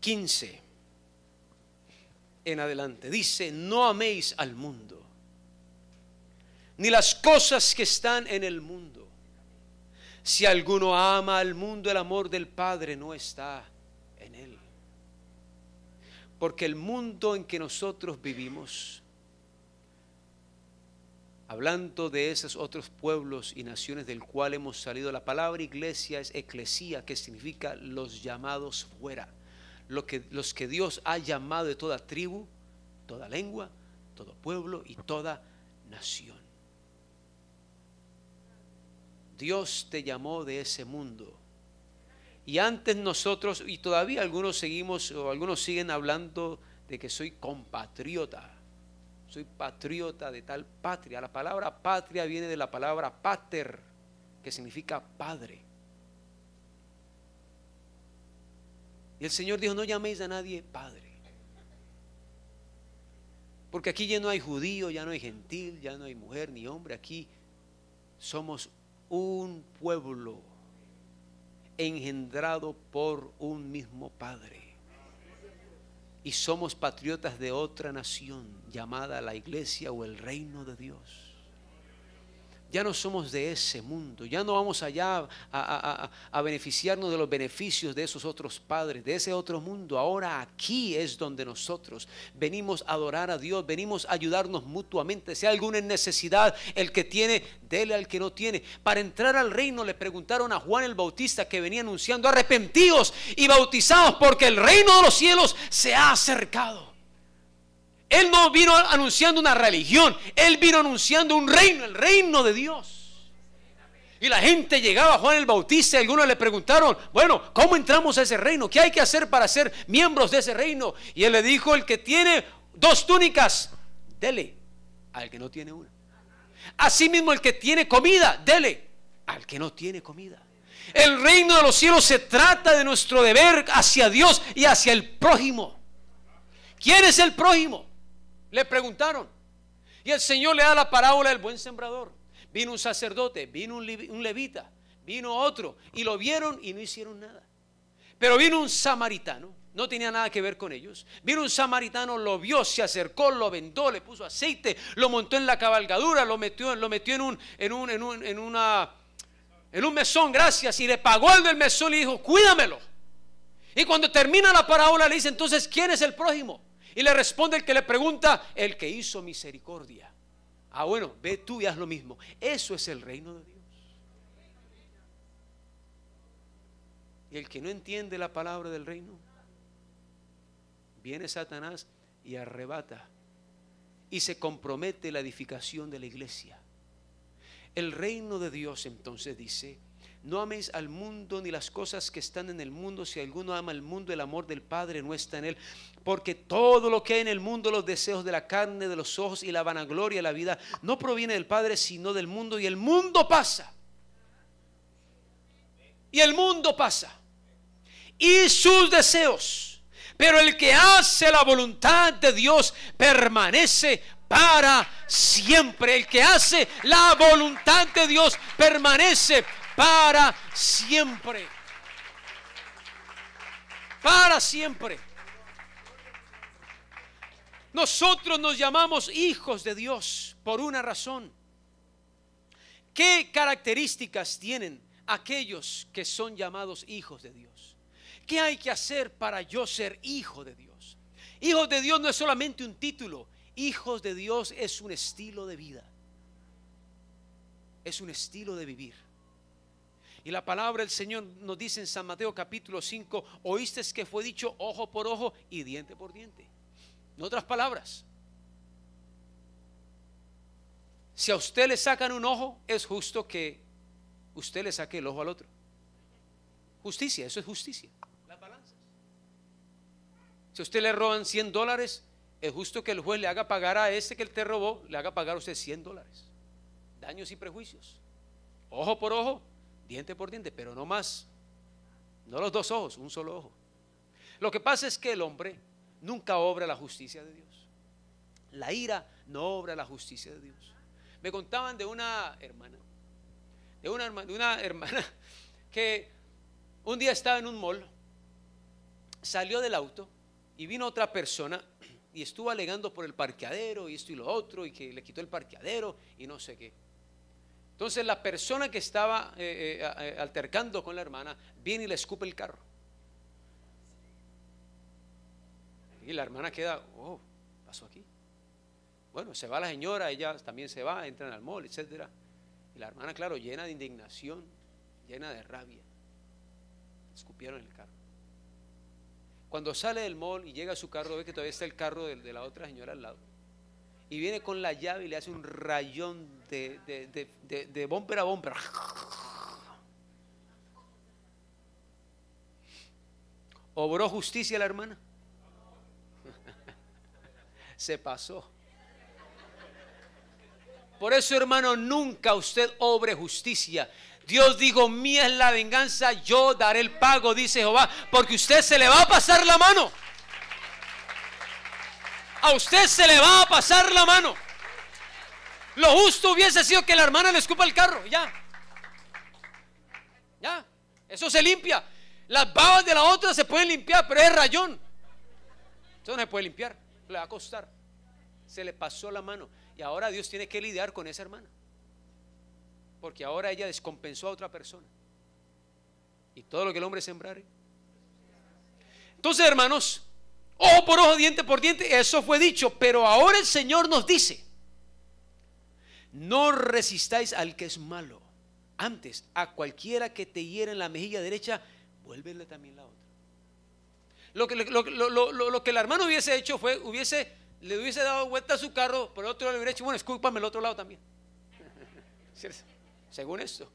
15 en adelante. Dice: no améis al mundo, ni las cosas que están en el mundo. Si alguno ama al mundo, el amor del Padre no está en él. Porque el mundo en que nosotros vivimos, hablando de esos otros pueblos y naciones del cual hemos salido, la palabra iglesia es eclesía, que significa los llamados fuera. Los que Dios ha llamado de toda tribu, toda lengua, todo pueblo y toda nación. Dios te llamó de ese mundo. Y antes nosotros, y todavía algunos siguen hablando de que soy compatriota. Soy patriota de tal patria. La palabra patria viene de la palabra pater, que significa padre. Y el Señor dijo: no llaméis a nadie padre. Porque aquí ya no hay judío, ya no hay gentil, ya no hay mujer ni hombre. Aquí somos un pueblo engendrado por un mismo Padre. Y somos patriotas de otra nación llamada la iglesia o el reino de Dios. Ya no somos de ese mundo, ya no vamos allá a beneficiarnos de los beneficios de esos otros padres, de ese otro mundo. Ahora aquí es donde nosotros venimos a adorar a Dios, venimos a ayudarnos mutuamente. Si hay alguna en necesidad, el que tiene, dele al que no tiene. Para entrar al reino le preguntaron a Juan el Bautista, que venía anunciando: arrepentíos y bautizaos, porque el reino de los cielos se ha acercado. Él no vino anunciando una religión, Él vino anunciando un reino, el reino de Dios. Y la gente llegaba a Juan el Bautista y algunos le preguntaron, bueno, ¿cómo entramos a ese reino? ¿Qué hay que hacer para ser miembros de ese reino? Y él le dijo, el que tiene 2 túnicas, dele al que no tiene una. Asimismo, el que tiene comida, dele al que no tiene comida. El reino de los cielos se trata de nuestro deber hacia Dios y hacia el prójimo. ¿Quién es el prójimo?, le preguntaron. Y el Señor le da la parábola del buen sembrador. Vino un sacerdote, vino un levita, vino otro, y lo vieron y no hicieron nada. Pero vino un samaritano, no tenía nada que ver con ellos. Vino un samaritano, lo vio, se acercó, lo vendó, le puso aceite, lo montó en la cabalgadura, lo metió en un mesón, gracias, y le pagó al del mesón y le dijo, cuídamelo. Y cuando termina la parábola le dice, entonces, ¿quién es el prójimo? Y le responde el que le pregunta, el que hizo misericordia. Ah, bueno, ve tú y haz lo mismo. Eso es el reino de Dios. Y el que no entiende la palabra del reino, viene Satanás y arrebata y se compromete la edificación de la iglesia. El reino de Dios entonces dice, no améis al mundo ni las cosas que están en el mundo. Si alguno ama el mundo, el amor del Padre no está en él. Porque todo lo que hay en el mundo, los deseos de la carne, de los ojos y la vanagloria de la vida, no proviene del Padre sino del mundo. Y el mundo pasa. Y el mundo pasa. Y sus deseos. Pero el que hace la voluntad de Dios permanece para siempre. El que hace la voluntad de Dios permanece para siempre. Para siempre. Nosotros nos llamamos hijos de Dios por una razón. ¿Qué características tienen aquellos que son llamados hijos de Dios? ¿Qué hay que hacer para yo ser hijo de Dios? Hijos de Dios no es solamente un título. Hijos de Dios es un estilo de vida. Es un estilo de vivir. Y la palabra del Señor nos dice en San Mateo capítulo 5, oíste que fue dicho ojo por ojo y diente por diente. En otras palabras, si a usted le sacan un ojo, es justo que usted le saque el ojo al otro. Justicia, eso es justicia. Las balanzas. Si a usted le roban $100, es justo que el juez le haga pagar a ese que te robó, le haga pagar a usted $100. Daños y prejuicios. Ojo por ojo, diente por diente, pero no más. No los 2 ojos, un solo ojo. Lo que pasa es que el hombre nunca obra la justicia de Dios. La ira no obra la justicia de Dios. Me contaban de una hermana que un día estaba en un mall, salió del auto y vino otra persona y estuvo alegando por el parqueadero y esto y lo otro, y que le quitó el parqueadero y no sé qué. Entonces la persona que estaba altercando con la hermana viene y le escupe el carro. Y la hermana queda, oh, ¿pasó aquí? Bueno, se va la señora, ella también se va, entran al mall, etcétera. Y la hermana, claro, llena de indignación, llena de rabia, escupieron el carro. Cuando sale del mall y llega a su carro, ve que todavía está el carro de la otra señora al lado. Y viene con la llave y le hace un rayón de bumper a bumper. ¿Obró justicia la hermana? Se pasó. Por eso, hermano, nunca usted obre justicia. Dios dijo, mía es la venganza, yo daré el pago, dice Jehová, porque usted se le va a pasar la mano. A usted se le va a pasar la mano. Lo justo hubiese sido que la hermana le escupa el carro. Ya, eso se limpia. Las babas de la otra se pueden limpiar, pero es rayón. Eso no se puede limpiar, le va a costar. Se le pasó la mano. Y ahora Dios tiene que lidiar con esa hermana, porque ahora ella descompensó a otra persona. Y todo lo que el hombre sembrare. Entonces, hermanos, ojo por ojo, diente por diente, eso fue dicho. Pero ahora el Señor nos dice, no resistáis al que es malo. Antes, a cualquiera que te hiera en la mejilla derecha, vuélvele también la otra. Lo que el hermano hubiese hecho fue, le hubiese dado vuelta a su carro, por el otro lado le hubiera hecho, bueno, escúpame el otro lado también. Según esto.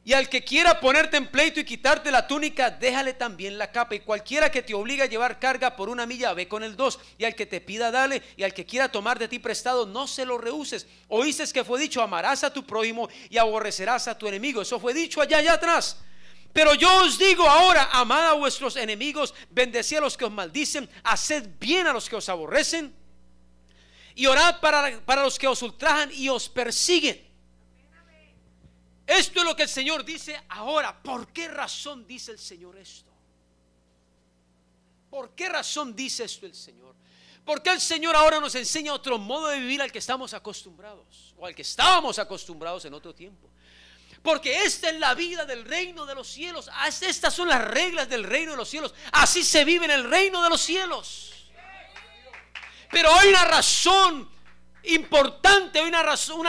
Y al que quiera ponerte en pleito y quitarte la túnica, déjale también la capa. Y cualquiera que te obligue a llevar carga por 1 milla, ve con el 2. Y al que te pida, dale. Y al que quiera tomar de ti prestado, no se lo rehuses. Oíste que fue dicho: amarás a tu prójimo y aborrecerás a tu enemigo. Eso fue dicho allá atrás. Pero yo os digo ahora: amad a vuestros enemigos, bendecid a los que os maldicen, haced bien a los que os aborrecen, y orad para los que os ultrajan y os persiguen. Esto es lo que el Señor dice ahora. ¿Por qué razón dice el Señor esto? ¿Por qué razón dice esto el Señor? Porque el Señor ahora nos enseña otro modo de vivir al que estamos acostumbrados, o al que estábamos acostumbrados en otro tiempo. Porque esta es la vida del reino de los cielos. Estas son las reglas del reino de los cielos. Así se vive en el reino de los cielos. Pero hay una razón importante, hay una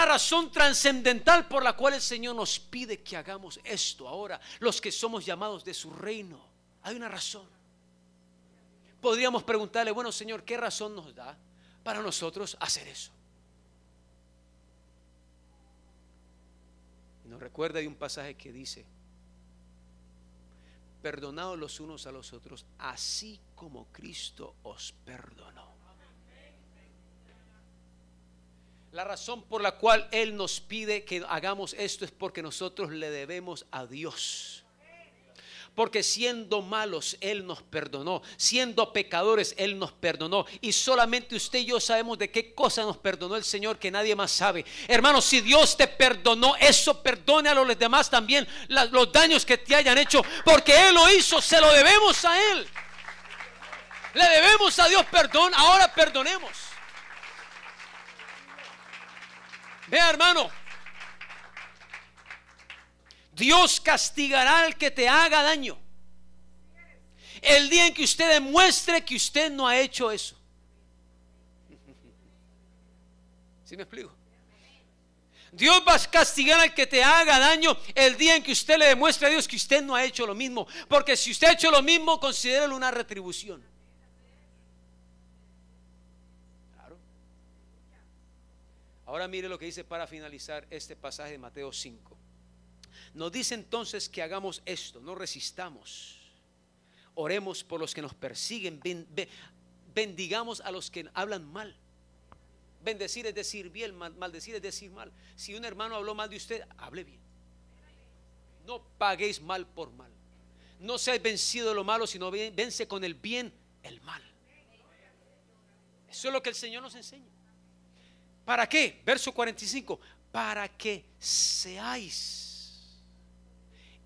razón trascendental por la cual el Señor nos pide que hagamos esto ahora, los que somos llamados de su reino. Hay una razón. Podríamos preguntarle: bueno, Señor, ¿qué razón nos da para nosotros hacer eso? Y nos recuerda de un pasaje que dice: perdonaos los unos a los otros, así como Cristo os perdonó. La razón por la cual Él nos pide que hagamos esto es porque nosotros le debemos a Dios. Porque siendo malos Él nos perdonó, siendo pecadores Él nos perdonó, y solamente usted y yo sabemos de qué cosa nos perdonó el Señor, que nadie más sabe. Hermanos, si Dios te perdonó, eso perdone a los demás también los daños que te hayan hecho, porque Él lo hizo. Se lo debemos a Él. Le debemos a Dios perdón. Ahora perdonemos. Vea, hermano, Dios castigará al que te haga daño el día en que usted demuestre que usted no ha hecho eso. ¿Sí me explico? Dios va a castigar al que te haga daño el día en que usted le demuestre a Dios que usted no ha hecho lo mismo. Porque si usted ha hecho lo mismo, considérelo una retribución. Ahora mire lo que dice para finalizar este pasaje de Mateo 5. Nos dice entonces que hagamos esto: no resistamos, oremos por los que nos persiguen, bendigamos a los que hablan mal. Bendecir es decir bien, maldecir es decir mal. Si un hermano habló mal de usted, hable bien. No paguéis mal por mal. No seas vencido de lo malo, sino vence con el bien el mal. Eso es lo que el Señor nos enseña. ¿Para qué? Verso 45. Para que seáis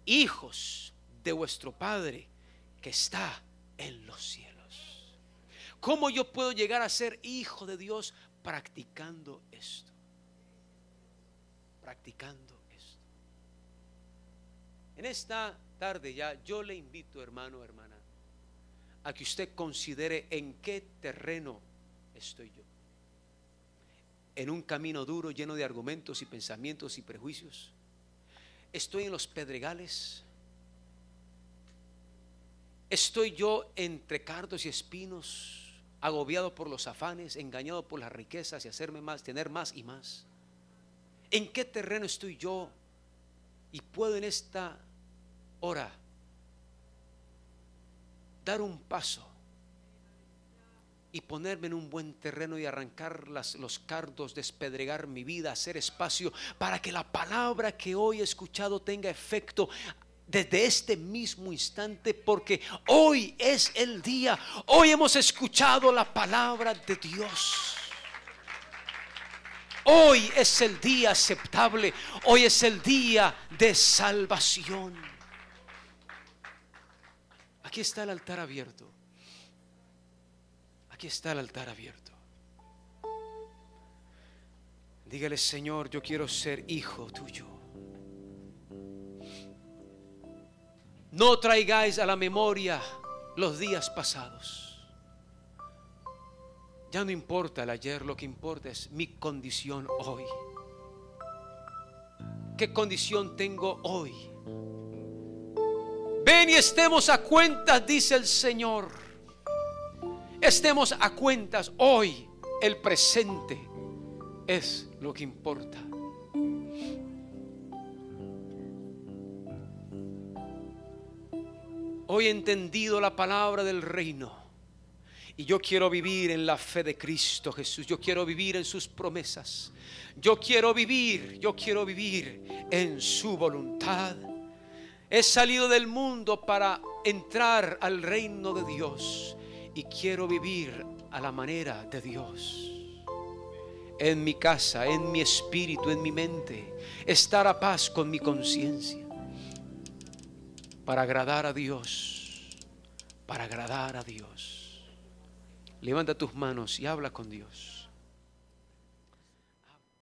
hijos de vuestro Padre que está en los cielos. ¿Cómo yo puedo llegar a ser hijo de Dios? Practicando esto. Practicando esto. En esta tarde ya yo le invito, hermano, hermana, a que usted considere en qué terreno estoy yo. En un camino duro, lleno de argumentos y pensamientos y prejuicios. Estoy en los pedregales. Estoy yo entre cardos y espinos, agobiado por los afanes, engañado por las riquezas y hacerme más, tener más y más. ¿En qué terreno estoy yo? Y puedo en esta hora dar un paso y ponerme en un buen terreno y arrancar los cardos, despedregar mi vida, hacer espacio para que la palabra que hoy he escuchado tenga efecto desde este mismo instante, porque hoy es el día. Hoy hemos escuchado la palabra de Dios. Hoy es el día aceptable. Hoy es el día de salvación. Aquí está el altar abierto. Aquí está el altar abierto. Dígale: Señor, yo quiero ser hijo tuyo. No traigáis a la memoria los días pasados. Ya no importa el ayer, lo que importa es mi condición hoy. ¿Qué condición tengo hoy? Ven y estemos a cuentas, dice el Señor. Estemos a cuentas hoy. El presente es lo que importa. Hoy he entendido la palabra del reino y yo quiero vivir en la fe de Cristo Jesús. Yo quiero vivir en sus promesas. Yo quiero vivir en su voluntad. He salido del mundo para entrar al reino de Dios y quiero vivir a la manera de Dios. En mi casa, en mi espíritu, en mi mente, estar a paz con mi conciencia, para agradar a Dios, para agradar a Dios. Levanta tus manos y habla con Dios.